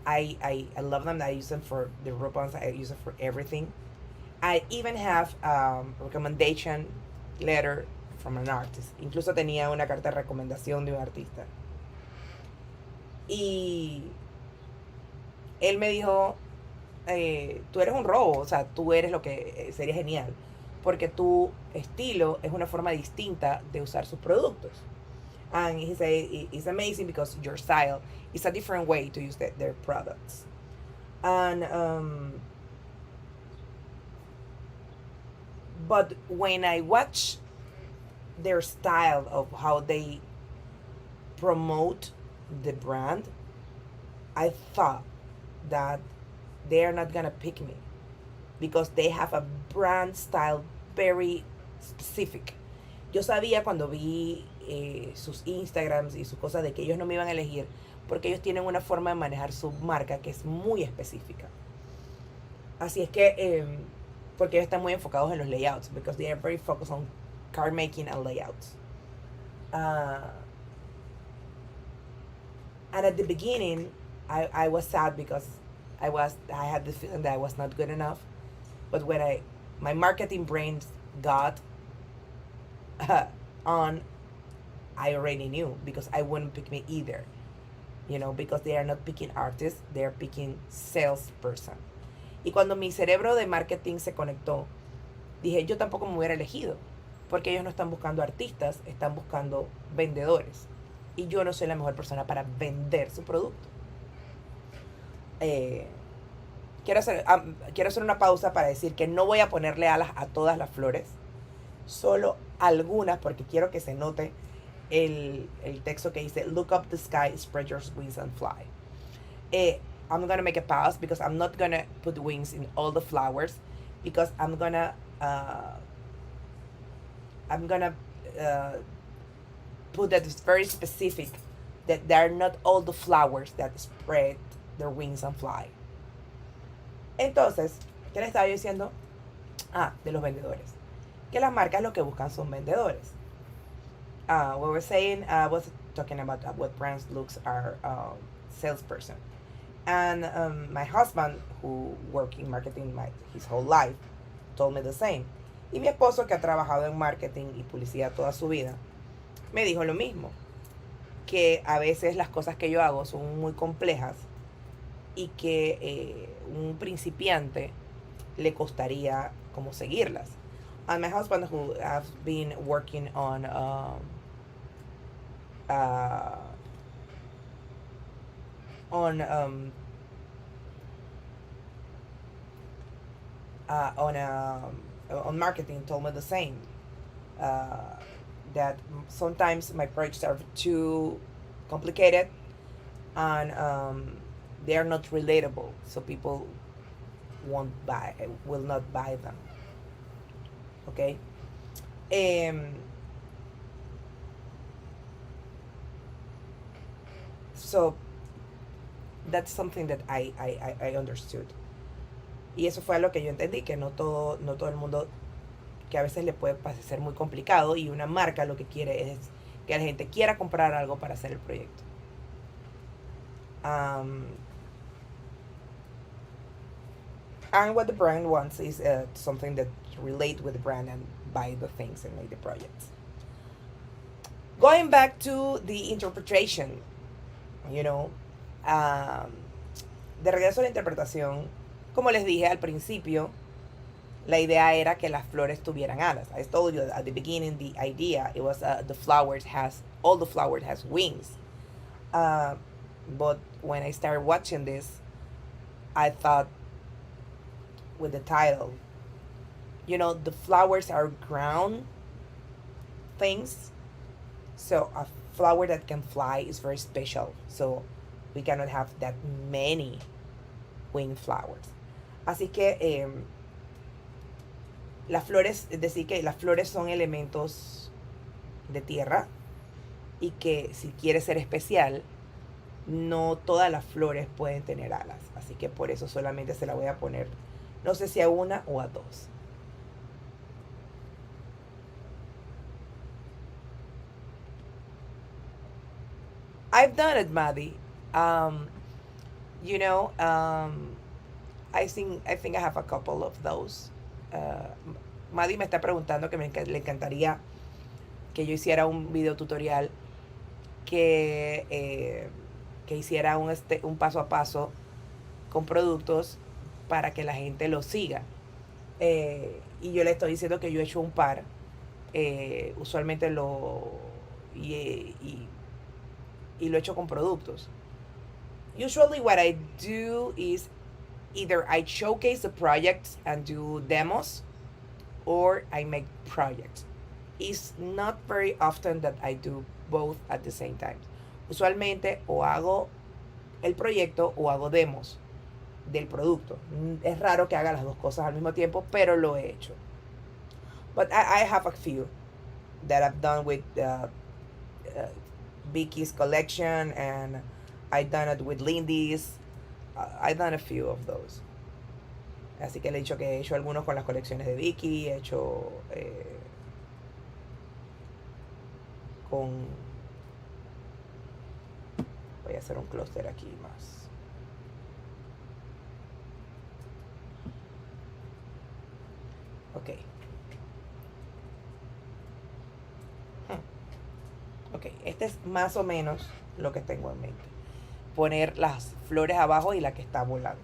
I love them. I use them for the Rubons. I use them for everything. I even have recommendation letter from an artist. Incluso tenía una carta de recomendación de un artista. Y él me dijo, tú eres un robo, o sea, tú eres lo que sería genial, porque tu estilo es una forma distinta de usar sus productos. And he said it's amazing because your style is a different way to use their products. And but when I watch their style of how they promote the brand, I thought that they are not gonna pick me because they have a brand style very specific. Yo sabía cuando vi sus Instagrams y sus cosas de que ellos no me iban a elegir porque ellos tienen una forma de manejar su marca que es muy específica. Así es que, porque ellos están muy enfocados en los layouts, because they are very focused on card making and layouts. And at the beginning, I was sad because I had the feeling that I was not good enough. But when my marketing brain got on, I already knew because I wouldn't pick me either. You know, because they are not picking artists, they are picking salesperson. Y cuando mi cerebro de marketing se conectó, dije, yo tampoco me hubiera elegido, porque ellos no están buscando artistas, están buscando vendedores. Y yo no soy la mejor persona para vender su producto. Quiero hacer una pausa para decir que no voy a ponerle alas a todas las flores, solo algunas, porque quiero que se note el texto que dice, look up the sky, spread your wings and fly. I'm going to make a pause because I'm not going to put wings in all the flowers, because I'm going to put that it's very specific, that there are not all the flowers that spread their wings and fly. Entonces, ¿qué le estaba yo diciendo? De los vendedores. Que las marcas lo que buscan son vendedores. What we're saying, I was talking about what brands looks are salesperson. And my husband, who worked in marketing his whole life, told me the same. Y mi esposo, que ha trabajado en marketing y publicidad toda su vida, me dijo lo mismo. Que a veces las cosas que yo hago son muy complejas y que un principiante le costaría como seguirlas. And my husband, who has been working on marketing, told me the same. That sometimes my projects are too complicated and they are not relatable, so people will not buy them. Okay. So that's something that I understood. Y eso fue lo que yo entendí, que no todo el mundo, que a veces le puede parecer muy complicado, y una marca lo que quiere es que la gente quiera comprar algo para hacer el proyecto. And what the brand wants is something that relate with the brand and buy the things and make the projects. Going back to the interpretation, you know, de regreso a la interpretación, como les dije al principio, la idea era que las flores tuvieran alas. I told you at the beginning the idea, it was all the flowers has wings. But when I started watching this, I thought with the title, you know, the flowers are ground things. So a flower that can fly is very special. So we cannot have that many winged flowers. Así que las flores, es decir, que las flores son elementos de tierra y que si quieres ser especial, no todas las flores pueden tener alas. Así que por eso solamente se la voy a poner, no sé si a una o a dos. I've done it, Maddie. Um, you know, I think I have a couple of those. Uh, Maddie me está preguntando que le encantaría que yo hiciera un video tutorial que hiciera un paso a paso con productos para que la gente lo siga. Y yo le estoy diciendo que yo he hecho un par. Usualmente y lo he hecho con productos. Usually what I do is either I showcase the projects and do demos, or I make projects. It's not very often that I do both at the same time. Usualmente o hago el proyecto o hago demos del producto. Es raro que haga las dos cosas al mismo tiempo, pero lo he hecho. But I have a few that I've done with Vicky's collection, and I've done it with Lindy's. I've done a few of those. Así que le he dicho que he hecho algunos con las colecciones de Vicky, he hecho con... Voy a hacer un clúster aquí más. Ok. Ok, este es más o menos lo que tengo en mente. Poner las flores abajo y la que está volando.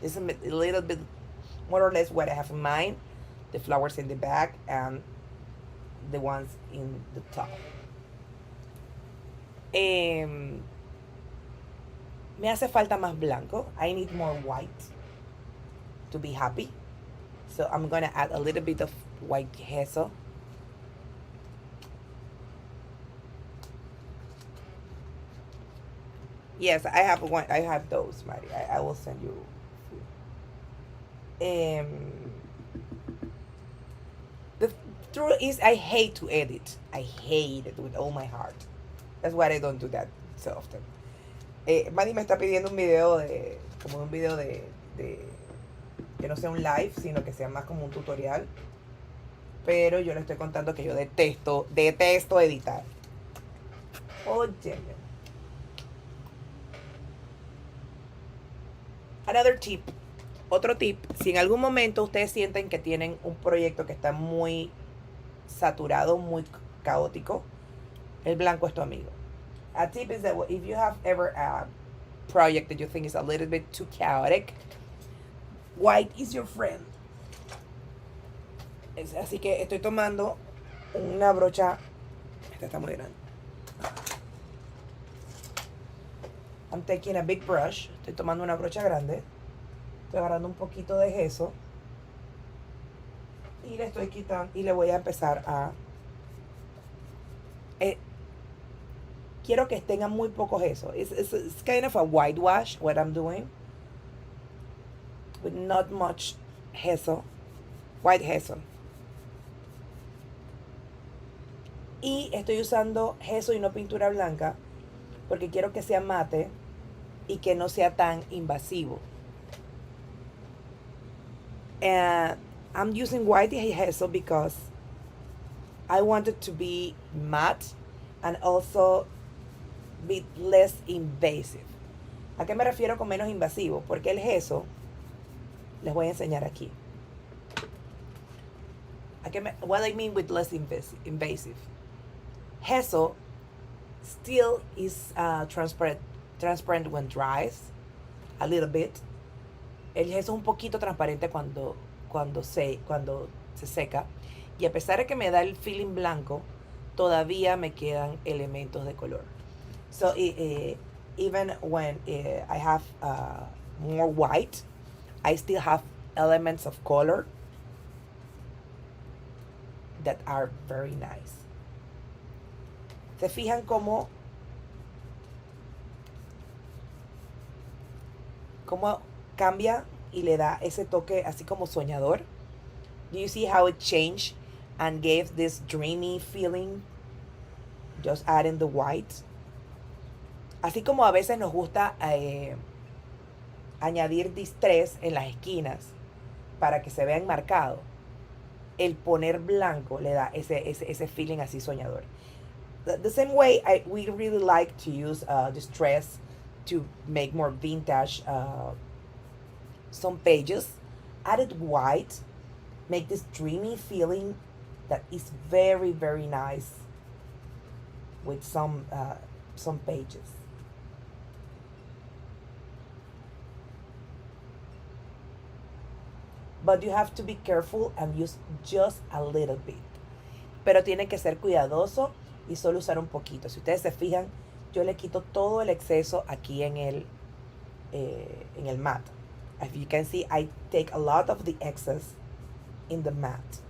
This is a little bit more or less what I have in mind. The flowers in the back and the ones in the top. Me hace falta más blanco. I need more white to be happy. So I'm gonna add a little bit of white gesso. Yes, I have one. I have those, Mari. I will send you. The truth is, I hate to edit. I hate it with all my heart. That's why I don't do that so often. Mari me está pidiendo un video como un video de que no sea un live, sino que sea más como un tutorial. Pero yo le estoy contando que yo detesto editar. Óyeme. Another tip. Otro tip. Si en algún momento ustedes sienten que tienen un proyecto que está muy saturado, muy caótico, el blanco es tu amigo. A tip is that if you have ever a project that you think is a little bit too chaotic, white is your friend. Así que estoy tomando una brocha. Esta está muy grande. I'm taking a big brush. Estoy tomando una brocha grande. Estoy agarrando un poquito de gesso. Y le estoy quitando. Y le voy a empezar a... quiero que tenga muy poco gesso. It's kind of a whitewash what I'm doing. With not much gesso. White gesso. Y estoy usando gesso y no pintura blanca. Porque quiero que sea mate. Y que no sea tan invasivo. And I'm using white gesso because I want it to be matte and also be less invasive. ¿A qué me refiero con menos invasivo? Porque el gesso, les voy a enseñar aquí. What I mean with less invasive. Gesso still is transparent when dries, a little bit. El gesso es un poquito transparente cuando se seca. Y a pesar de que me da el feeling blanco, todavía me quedan elementos de color. So even when I have more white, I still have elements of color that are very nice. ¿Se fijan cómo cambia y le da ese toque así como soñador? Do you see how it changed and gave this dreamy feeling? Just adding the white. así como a veces nos gusta añadir distress en las esquinas para que se vea enmarcado, el poner blanco le da ese feeling así soñador. The same way we really like to use distress to make more vintage some pages. Added white, make this dreamy feeling that is very, very nice with some pages. But you have to be careful and use just a little bit. Pero tiene que ser cuidadoso y solo usar un poquito. Si ustedes se fijan, yo le quito todo el exceso aquí en el mat. As you can see, I take a lot of the excess in the mat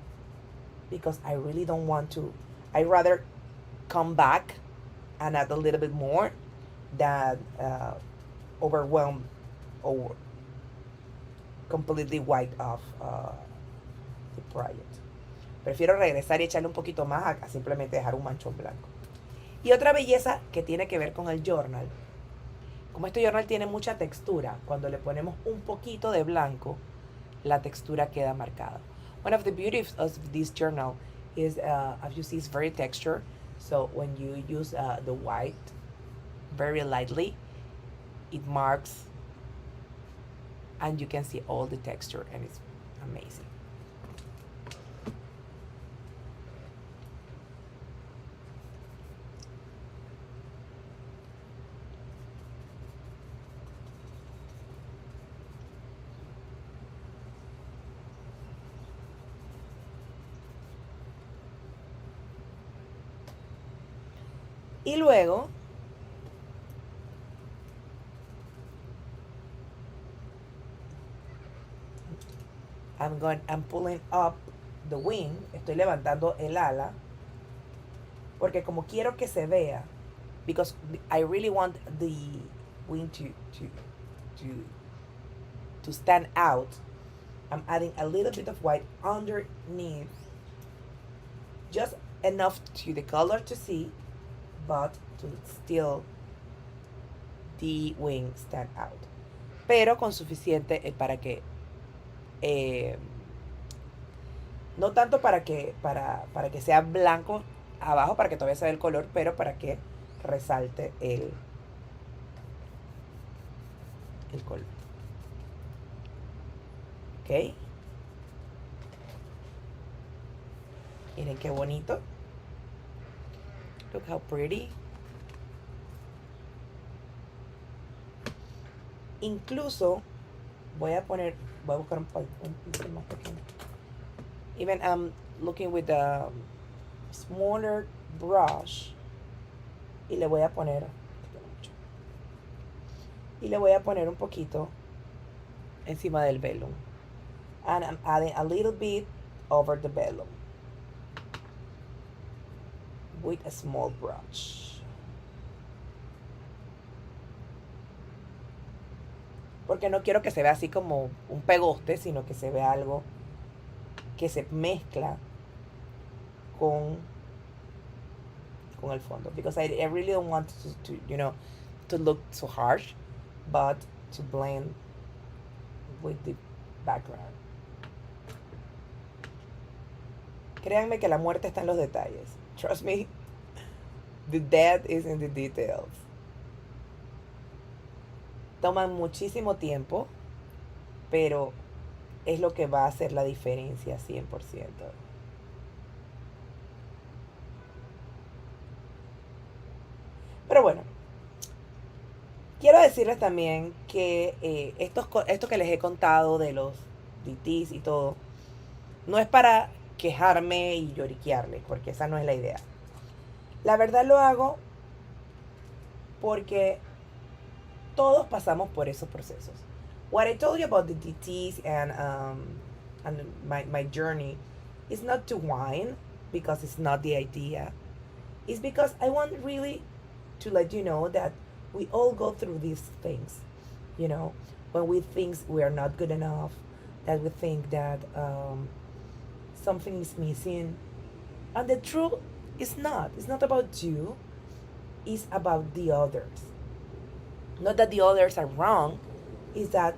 because I really don't want to. I'd rather come back and add a little bit more than overwhelm or completely wipe off the project. Prefiero regresar y echarle un poquito más a simplemente dejar un manchón blanco. Y otra belleza que tiene que ver con el journal. Como este journal tiene mucha textura, cuando le ponemos un poquito de blanco, la textura queda marcada. One of the beauties of this journal is, as you see, it's very textured. So when you use the white very lightly, it marks and you can see all the texture and it's amazing. Y luego I'm pulling up the wing. Estoy levantando el ala porque como quiero que se vea, because I really want the wing to stand out, I'm adding a little bit of white underneath, just enough to the color to see, but to still the wing stand out, pero con suficiente para que no tanto para que sea blanco abajo, para que todavía se vea el color, pero para que resalte el color. Ok, miren qué bonito. Look how pretty. Incluso voy a buscar un pincel más pequeño. Even I'm looking with a smaller brush y le voy a poner un poquito encima del vellum, and I'm adding a little bit over the vellum with a small brush. Porque no quiero que se vea así como un pegoste, sino que se vea algo que se mezcla con el fondo. Because I really don't want to look so harsh, but to blend with the background. Créanme que la muerte está en los detalles. Trust me, the death is in the details. Toman muchísimo tiempo, pero es lo que va a hacer la diferencia 100%. Pero bueno, quiero decirles también que esto que les he contado de los DTs y todo, no es para quejarme y lloriquearles, porque esa no es la idea. La verdad lo hago porque todos pasamos por esos procesos. What I told you about the DTs and my journey is not to whine, because it's not the idea. It's because I want really to let you know that we all go through these things. You know, when we think we are not good enough, that we think that something is missing. And the truth is not. It's not about you. It's about the others. not that the others are wrong, is that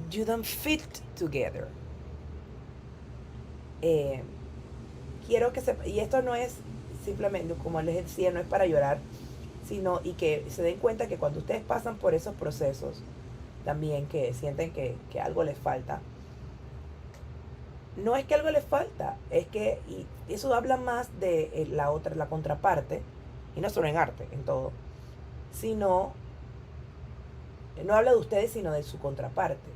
you don't fit together. Quiero que sepa, y esto no es simplemente, como les decía, no es para llorar, sino y que se den cuenta que cuando ustedes pasan por esos procesos, también que sienten que algo les falta, no es que algo les falta, es que, y eso habla más de la contraparte, y no solo en arte, en todo, sino, no habla de ustedes, sino de su contraparte.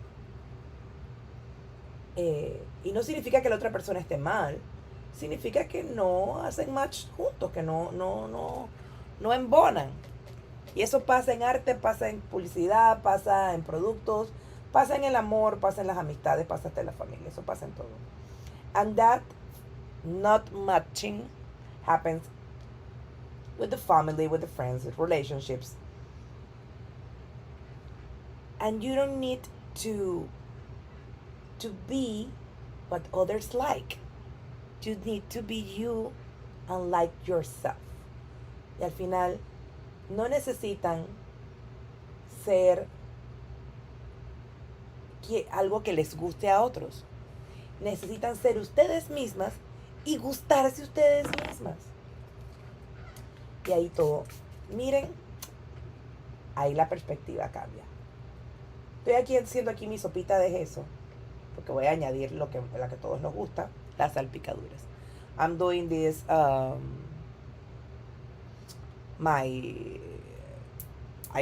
Y no significa que la otra persona esté mal, significa que no hacen match juntos, que no embonan. Y eso pasa en arte, pasa en publicidad, pasa en productos, pasa en el amor, pasa en las amistades, pasa hasta en la familia, eso pasa en todo. And that not matching happens with the family, with the friends, with relationships. And you don't need to be what others like. You need to be you and like yourself. Y al final, no necesitan ser algo que les guste a otros. Necesitan ser ustedes mismas y gustarse ustedes mismas. Y ahí todo, miren, ahí la perspectiva cambia. Estoy aquí haciendo aquí mi sopita de queso, porque voy a añadir la que a todos nos gusta, las salpicaduras. I'm doing this, I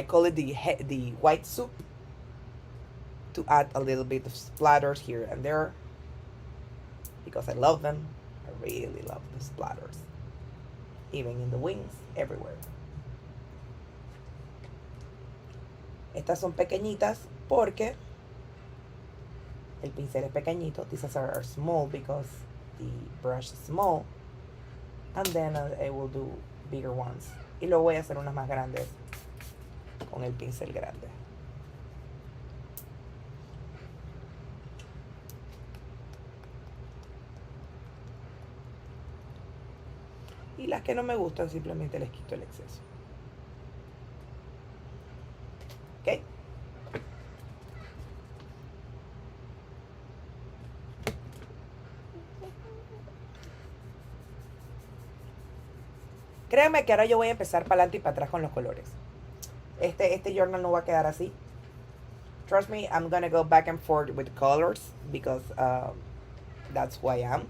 call it the white soup, to add a little bit of splatters here and there, because I love them. I really love the splatters, even in the wings, everywhere. Estas son pequeñitas porque el pincel es pequeñito. These are small because the brush is small. And then I will do bigger ones. Y luego voy a hacer unas más grandes con el pincel grande. Y las que no me gustan simplemente les quito el exceso. ¿Ok? Créanme que ahora yo voy a empezar para adelante y para atrás con los colores. Este journal no va a quedar así. Trust me, I'm gonna go back and forth with colors because that's who I am.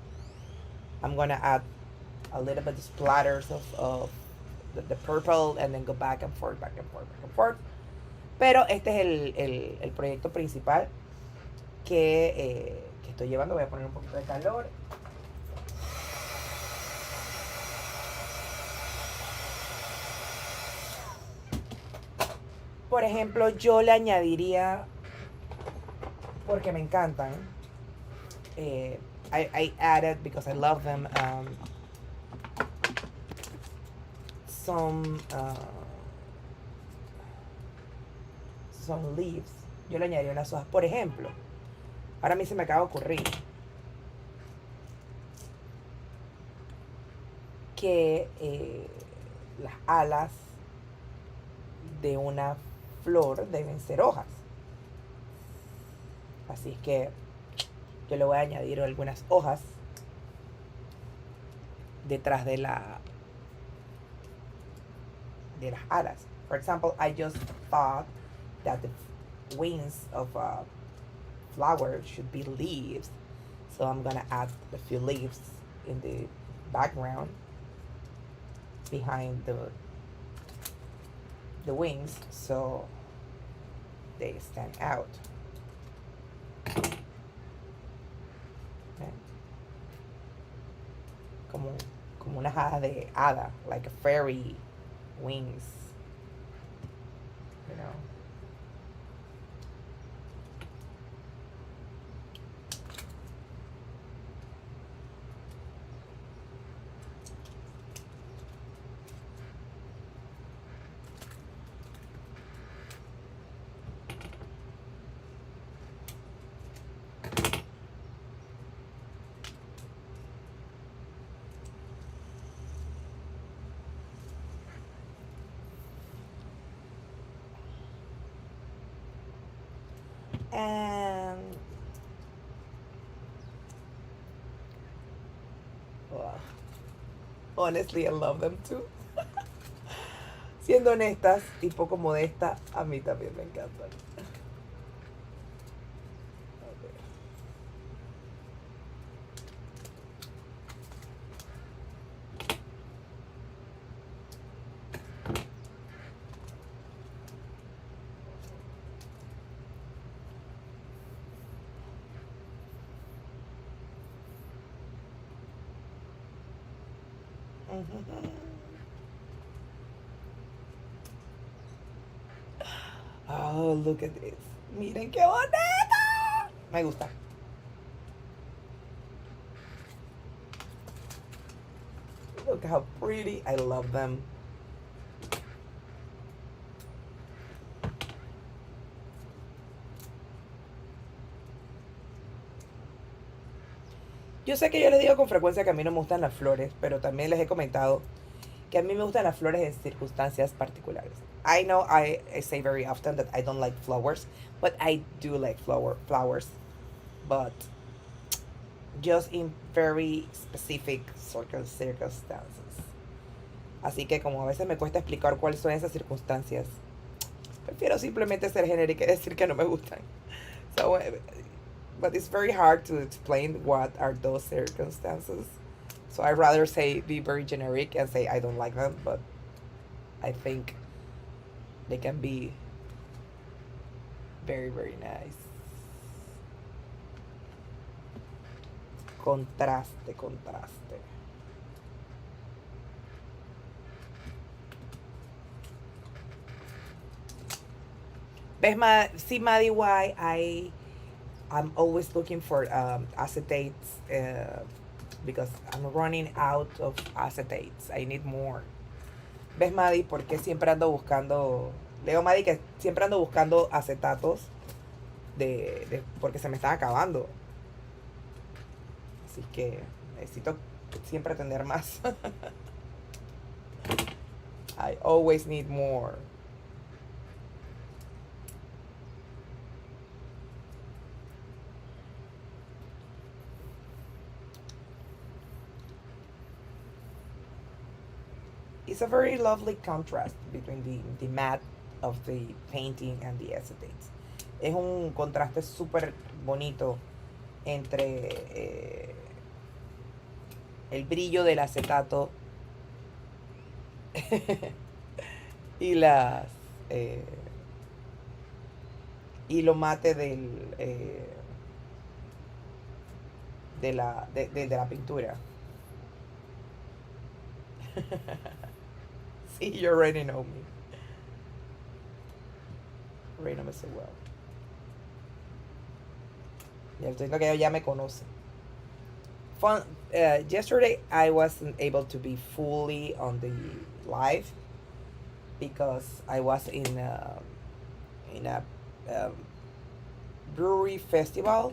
I'm gonna add a little bit of splatters of the purple and then go back and forth, back and forth, back and forth. Pero este es el proyecto principal que estoy llevando. Voy a poner un poquito de calor. Por ejemplo, yo le añadiría, porque me encantan, I added, because I love them, some leaves. Yo le añadiría unas hojas. Por ejemplo, ahora a mí se me acaba de ocurrir que las alas de una flor deben ser hojas. Así es que yo le voy a añadir algunas hojas detrás de las alas. For example, I just thought that the wings of a flower should be leaves. So I'm gonna add a few leaves in the background behind the wings so they stand out. Okay. Como una hada, like a fairy wings, you know. And well, honestly, I love them too. Siendo honestas y poco modesta, a mí también me encantan. Oh, look at this. Miren qué bonita. Me gusta. Look how pretty. I love them. Yo sé que yo les digo con frecuencia que a mí no me gustan las flores, pero también les he comentado que a mí me gustan las flores en circunstancias particulares. I know I say very often that I don't like flowers, but I do like flowers, but just in very specific circumstances. Así que como a veces me cuesta explicar cuáles son esas circunstancias, prefiero simplemente ser genérica y decir que no me gustan. So, but it's very hard to explain what are those circumstances. So I'd rather say be very generic and say I don't like them, but I think they can be very, very nice. Contraste, contraste. ¿Ves, see, Maddie, why I'm always looking for acetates because I'm running out of acetates. I need more. ¿Ves, Maddie? Porque siempre ando buscando... Leo, Maddie, que siempre ando buscando acetatos porque se me están acabando. Así que necesito siempre tener más. I always need more. It's a very lovely contrast between the matte of the painting and the acetates. Es un contraste súper bonito entre el brillo del acetato y las y lo mate de la pintura. See, you already know me. Already know me so well. Ya estoy diciendo que ella ya me conoce. Yesterday I wasn't able to be fully on the live because I was in a brewery festival,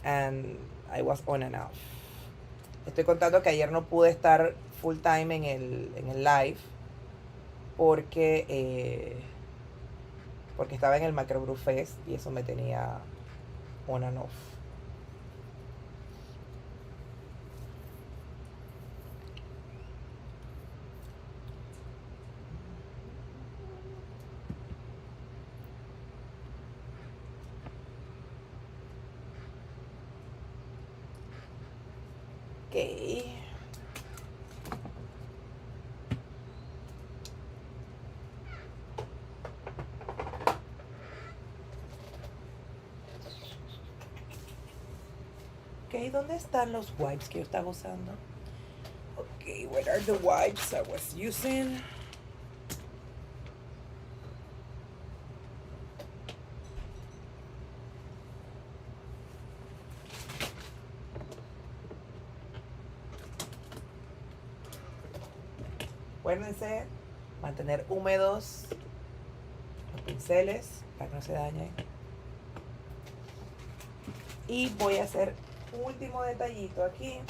and I was on and off. Estoy contando que ayer no pude estar full time en el live porque estaba en el Macrobrew Fest y eso me tenía on and off. Okay. Ok, ¿dónde están los wipes que yo estaba usando? Ok, what are the wipes I was using? Acuérdense, mantener húmedos los pinceles para que no se dañen. Y voy a hacer un último detallito aquí.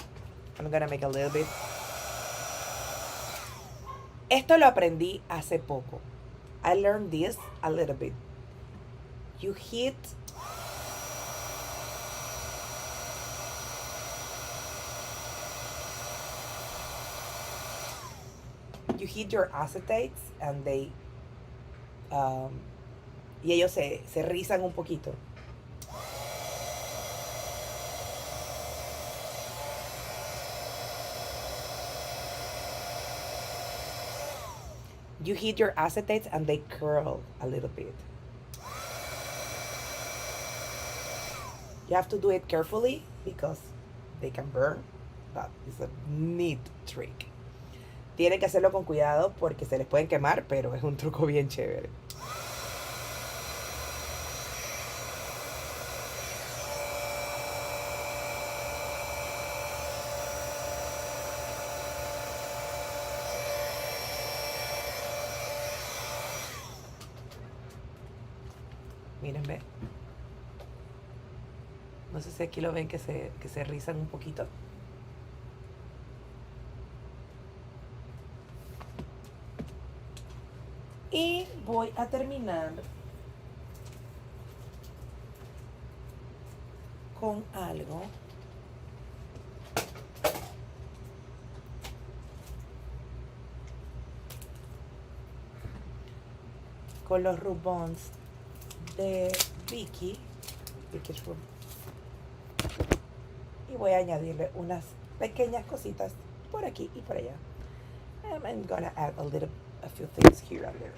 I'm gonna make a little bit. Esto lo aprendí hace poco. I learned this a little bit. you hit your acetates and they y ellos se rizan un poquito. You heat your acetates and they curl a little bit. You have to do it carefully because they can burn. That is a neat trick. Tienen que hacerlo con cuidado porque se les pueden quemar, pero es un truco bien chévere. Mírenme. No sé si aquí lo ven que se rizan un poquito. Y voy a terminar con algo con los Rub-Ons de Vicky's Rub. Y voy a añadirle unas pequeñas cositas por aquí y por allá. And I'm gonna add a few things here and there.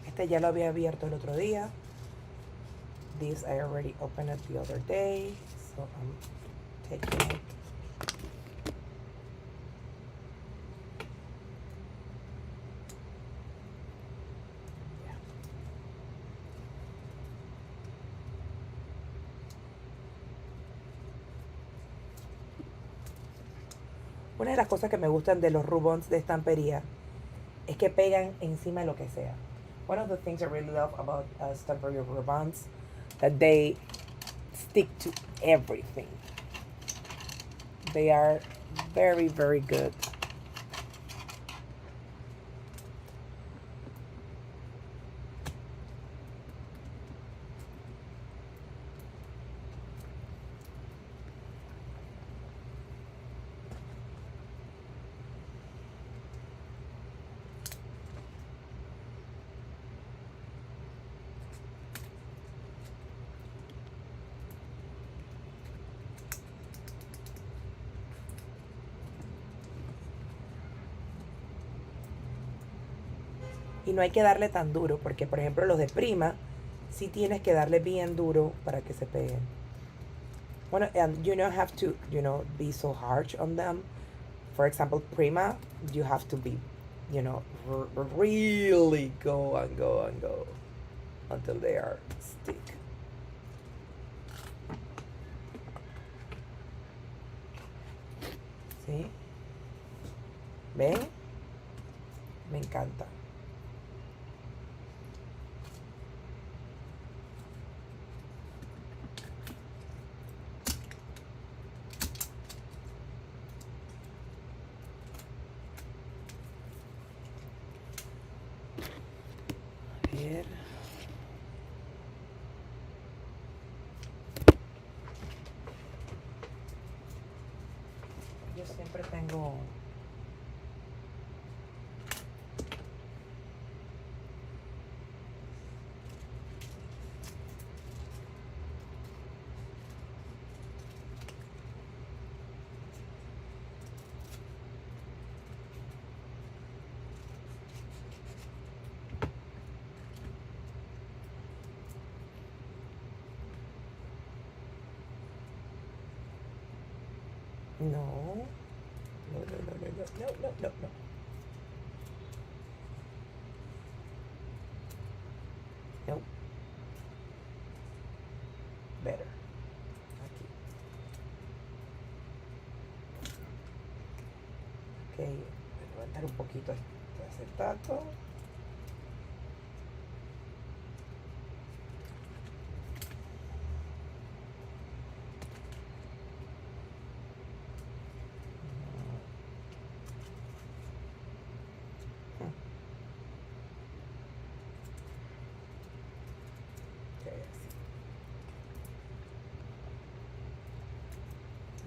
Este ya lo había abierto el otro día. This I already opened it the other day, so I'm taking it. Una de las cosas que me gustan de los Rub-Ons de estampería es que pegan encima de lo que sea. One of the things I really love about stampery Rub-Ons that they stick to everything. They are very, very good. Y no hay que darle tan duro, porque por ejemplo los de Prima, sí tienes que darle bien duro para que se peguen. Bueno, and you don't have to, be so harsh on them. For example, Prima, you have to be, really go and go and go until they are stick. ¿Sí? ¿Ven? Me encanta. Ver. Yo siempre tengo No. No. Better. Aquí. Ok. Voy a levantar un poquito este acetato.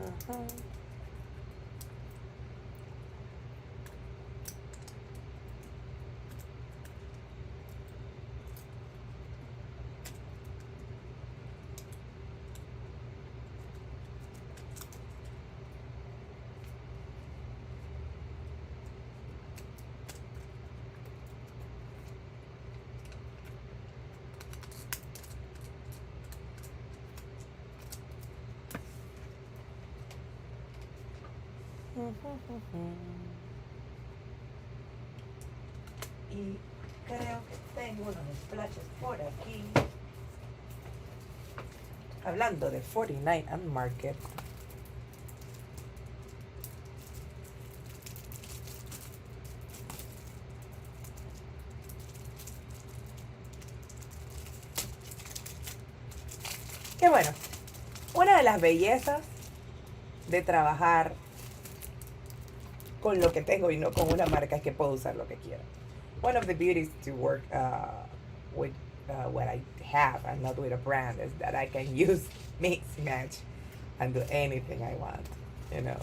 Ajá. Y creo que tengo unos splashes por aquí. Hablando de 49 and Market. Que bueno, una de las bellezas de trabajar con lo que tengo y no con una marca es que puedo usar lo que quiera. One of the beauties to work with what I have and not with a brand is that I can use, mix, match, and do anything I want, you know.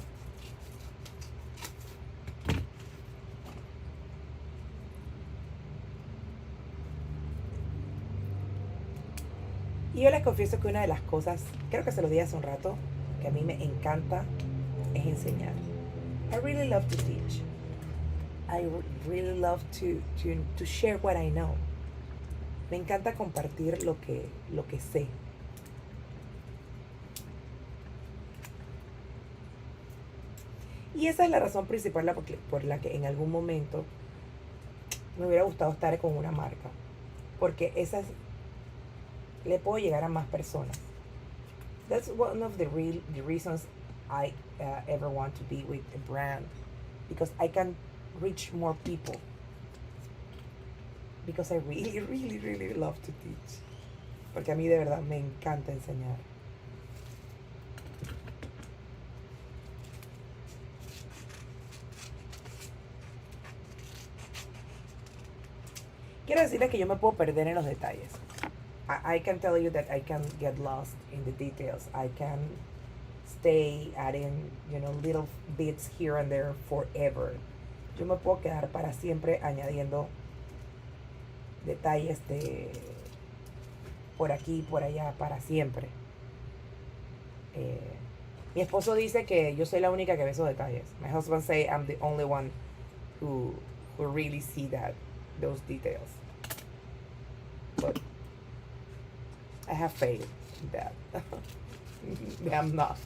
Y yo les confieso que una de las cosas, creo que se lo dije hace un rato, que a mí me encanta es enseñar. I really love to teach. I really love to share what I know. Me encanta compartir lo que sé. Y esa es la razón principal por la que en algún momento me hubiera gustado estar con una marca. Porque esa le puedo llegar a más personas. That's one of the reasons I ever want to be with a brand. Because I can reach more people. Because I really, really, really love to teach. Porque a mí de verdad me encanta enseñar. Quiero decirles que yo me puedo perder en los detalles. I can tell you that I can get lost in the details. I can stay adding, little bits here and there forever. Yo me puedo quedar para siempre añadiendo detalles de por aquí, por allá, para siempre. Mi esposo dice que yo soy la única que ve esos detalles. My husband say I'm the only one who really see those details. But I have faith in that. I'm not.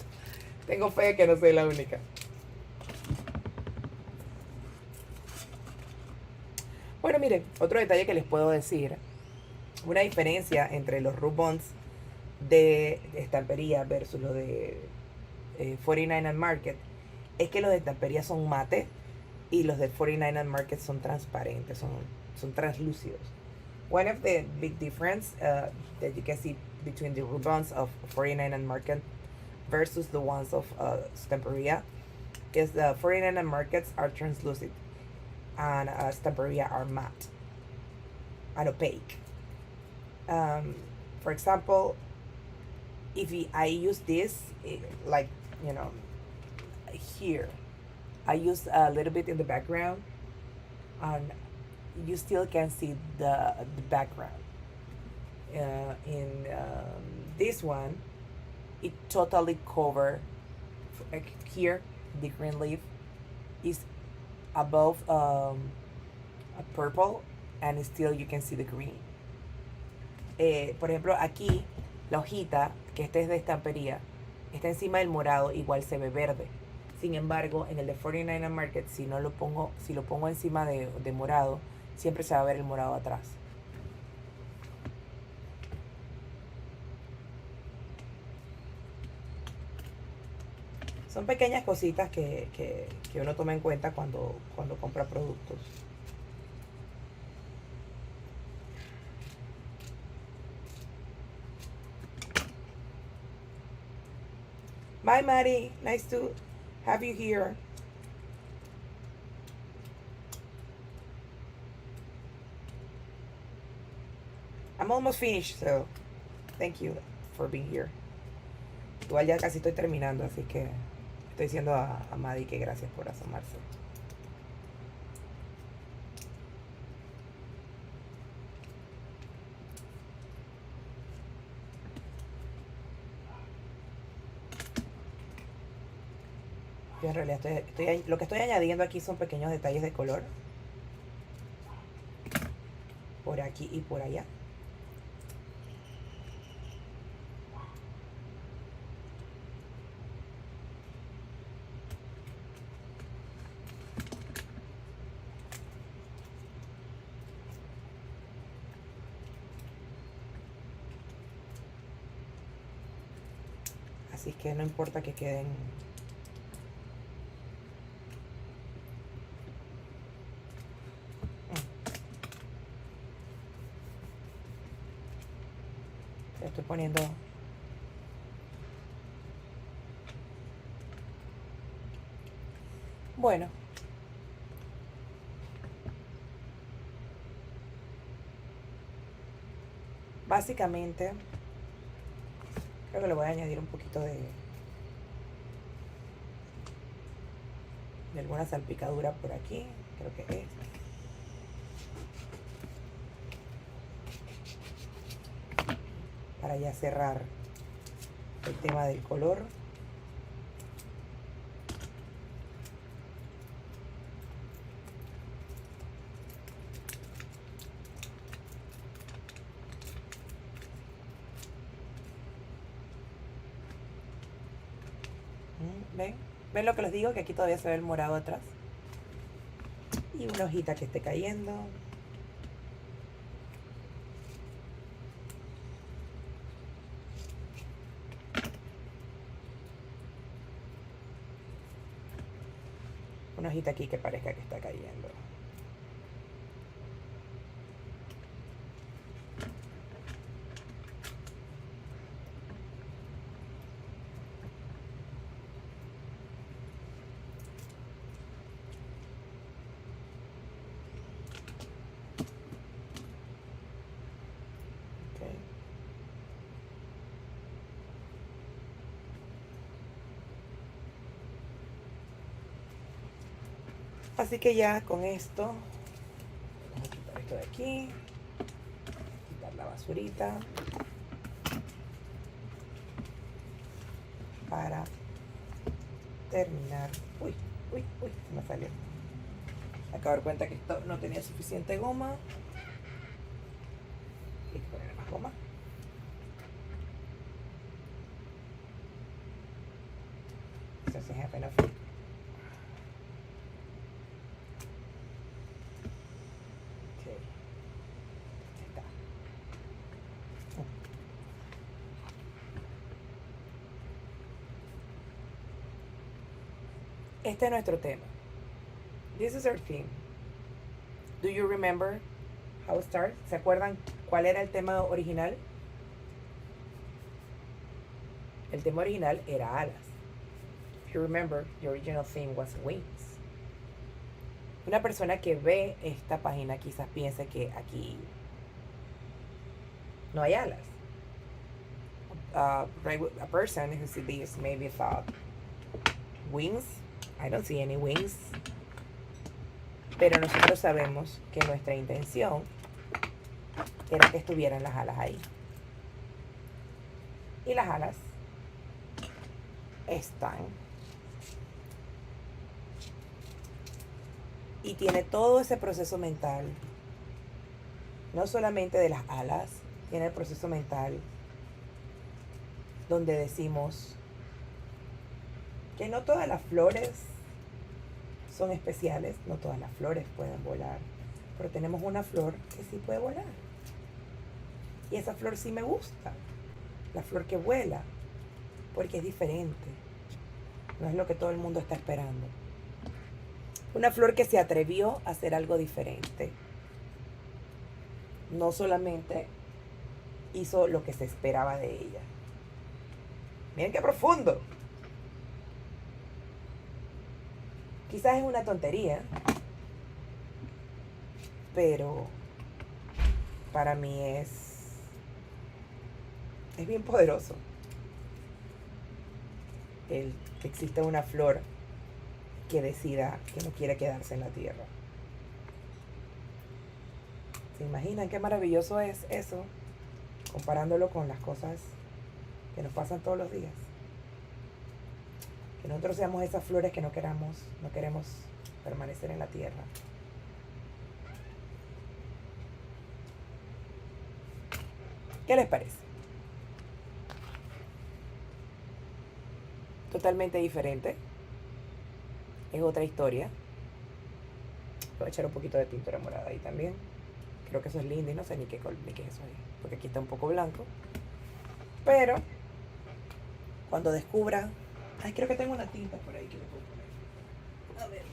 Tengo fe que no soy la única. Bueno, miren, otro detalle que les puedo decir. Una diferencia entre los rub-ons de estampería versus los de 49 and Market es que los de estampería son mate y los de 49 and Market son transparentes, son translúcidos. One of the big difference that you can see between the rub-ons of 49 and Market versus the ones of Stamperia is the 49 and Markets are translucent and Stamperia are matte and opaque. For example, if I use this, like, here, I use a little bit in the background and you still can see the background. In this one, it totally cover here. The green leaf is above a purple, and still you can see the green. Por ejemplo, aquí la hojita, que esta es de estampería, está encima del morado, igual se ve verde. Sin embargo, en el de 49 and Market, si lo pongo encima de morado, siempre se va a ver el morado atrás. Son pequeñas cositas que uno toma en cuenta cuando compra productos. Bye, Maddie. Nice to have you here. I'm almost finished, so thank you for being here. Igual ya casi estoy terminando, así que estoy diciendo a Madi que gracias por asomarse. Yo en realidad lo que estoy añadiendo aquí son pequeños detalles de color. Por aquí y por allá. Así que no importa que queden estoy poniendo bueno, básicamente creo que le voy a añadir un poquito de alguna salpicadura por aquí, creo que es para ya cerrar el tema del color. ¿Ven? ¿Ven lo que les digo? Que aquí todavía se ve el morado atrás. Y una hojita que esté cayendo. Una hojita aquí que parezca que está cayendo. Así que ya con esto, vamos a quitar esto de aquí, quitar la basurita para terminar. Uy, se me salió. Acabo de dar cuenta que esto no tenía suficiente goma. Hay que poner más goma. Eso sí es apenas. Este es nuestro tema. This is our theme. Do you remember how it starts? ¿Se acuerdan cuál era el tema original? El tema original era alas. If you remember, the original theme was wings. Una persona que ve esta página quizás piense que aquí no hay alas. A person who sees this maybe thought, wings? I don't see any wings. Pero nosotros sabemos que nuestra intención era que estuvieran las alas ahí. Y las alas están. Y tiene todo ese proceso mental. No solamente de las alas, tiene el proceso mental donde decimos que no todas las flores son especiales, no todas las flores pueden volar, pero tenemos una flor que sí puede volar. Y esa flor sí me gusta, la flor que vuela, porque es diferente, no es lo que todo el mundo está esperando. Una flor que se atrevió a hacer algo diferente, no solamente hizo lo que se esperaba de ella. Miren qué profundo. Quizás es una tontería, pero para mí es bien poderoso. el que exista una flor que decida que no quiere quedarse en la tierra. ¿Se imaginan qué maravilloso es eso? Comparándolo con las cosas que nos pasan todos los días. Que nosotros seamos esas flores que no queremos permanecer en la tierra. ¿Qué les parece? Totalmente diferente. Es otra historia. Voy a echar un poquito de pintura morada ahí también. Creo que eso es lindo y no sé ni qué es eso ahí. Porque aquí está un poco blanco. Pero cuando descubra... Ay, creo que tengo una tinta por ahí que le puedo poner. A ver.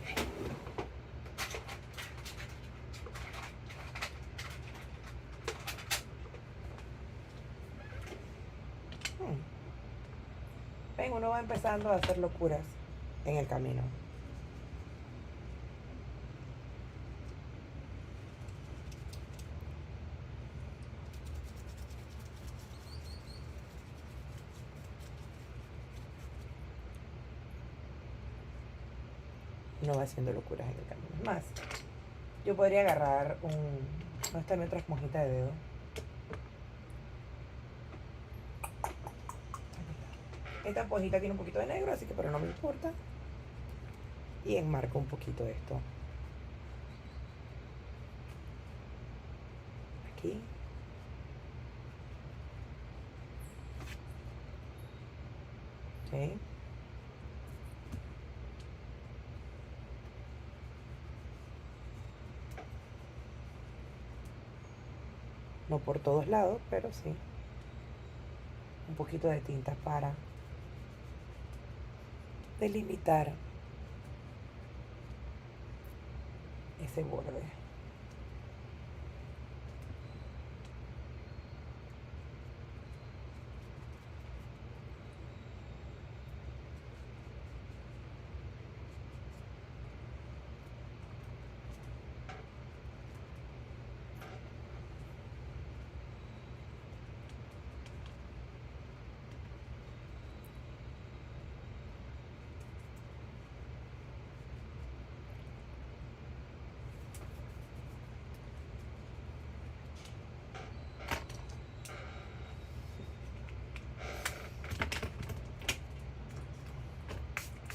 Ven, uno va empezando a hacer locuras en el camino. Uno va haciendo locuras en el camino. Es más, yo podría agarrar no está mi otra esponjita de dedo. Esta esponjita tiene un poquito de negro, así que pero no me importa. Y enmarco un poquito esto. Aquí. ¿Sí? No por todos lados, pero sí. Un poquito de tinta para delimitar ese borde.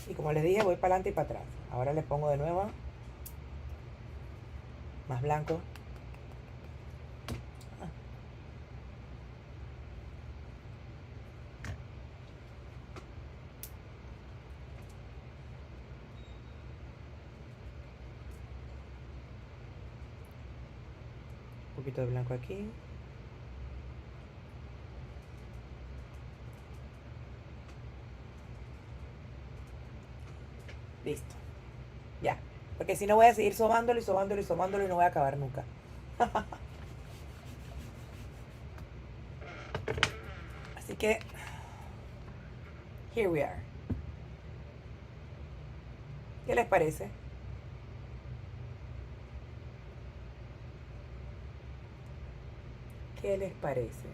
Y como les dije, voy para adelante y para atrás. Ahora les pongo de nuevo más blanco. Un poquito de blanco aquí. Listo. Ya. Porque si no voy a seguir sobándolo y sobándolo y sobándolo y no voy a acabar nunca. Así que, here we are. ¿Qué les parece? ¿Qué les parece?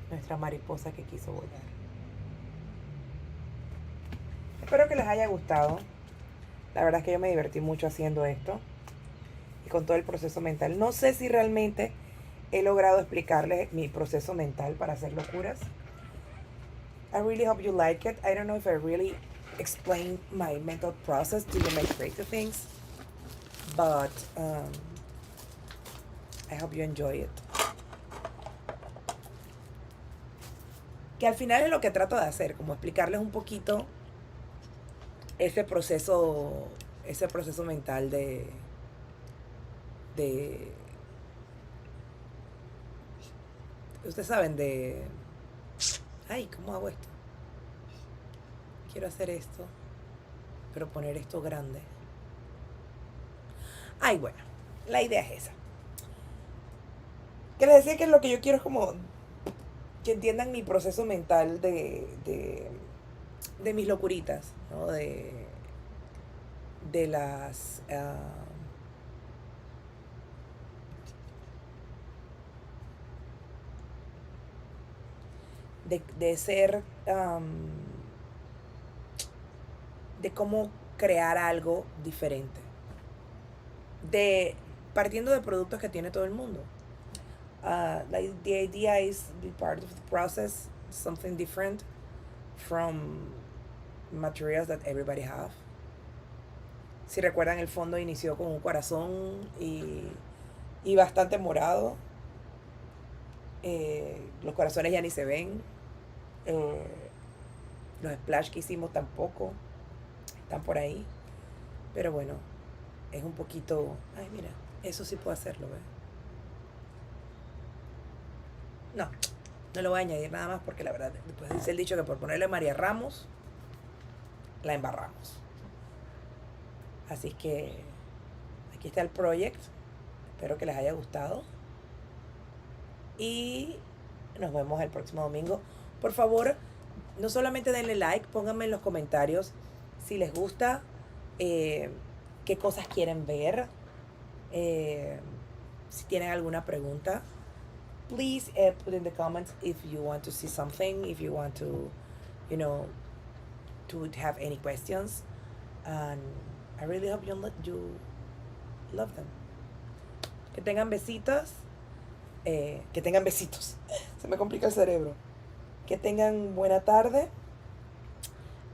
Nuestra mariposa que quiso volar. Espero que les haya gustado. La verdad es que yo me divertí mucho haciendo esto. Y con todo el proceso mental. No sé si realmente he logrado explicarles mi proceso mental para hacer locuras. I really hope you like it. I don't know if I really explained my mental process to make creative things. But I hope you enjoy it. Que al final es lo que trato de hacer, como explicarles un poquito ese proceso mental de ustedes saben, ay, ¿cómo hago esto? Quiero hacer esto, pero poner esto grande. Ay, bueno, la idea es esa. Que les decía que lo que yo quiero es como que entiendan mi proceso mental de mis locuritas, ¿no? De las... de ser, de cómo crear algo diferente. Partiendo de productos que tiene todo el mundo. Like the idea is be part of the process, something different from materials that everybody have. Si recuerdan, el fondo inició con un corazón y bastante morado. Los corazones ya ni se ven. Los splash que hicimos tampoco están por ahí. Pero bueno, es un poquito... Ay, mira, eso sí puedo hacerlo, ¿ves? No lo voy a añadir nada más porque la verdad, después dice el dicho que por ponerle María Ramos, la embarramos. Así que aquí está el project. Espero que les haya gustado. Y nos vemos el próximo domingo. Por favor, no solamente denle like, pónganme en los comentarios si les gusta, qué cosas quieren ver, si tienen alguna pregunta. Please put in the comments if you want to see something, if you want to, to have any questions. And I really hope you love them. Que tengan besitos. Que tengan besitos. Se me complica el cerebro. Que tengan buena tarde.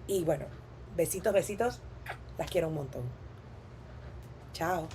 Y bueno, besitos. Las quiero un montón. Chao.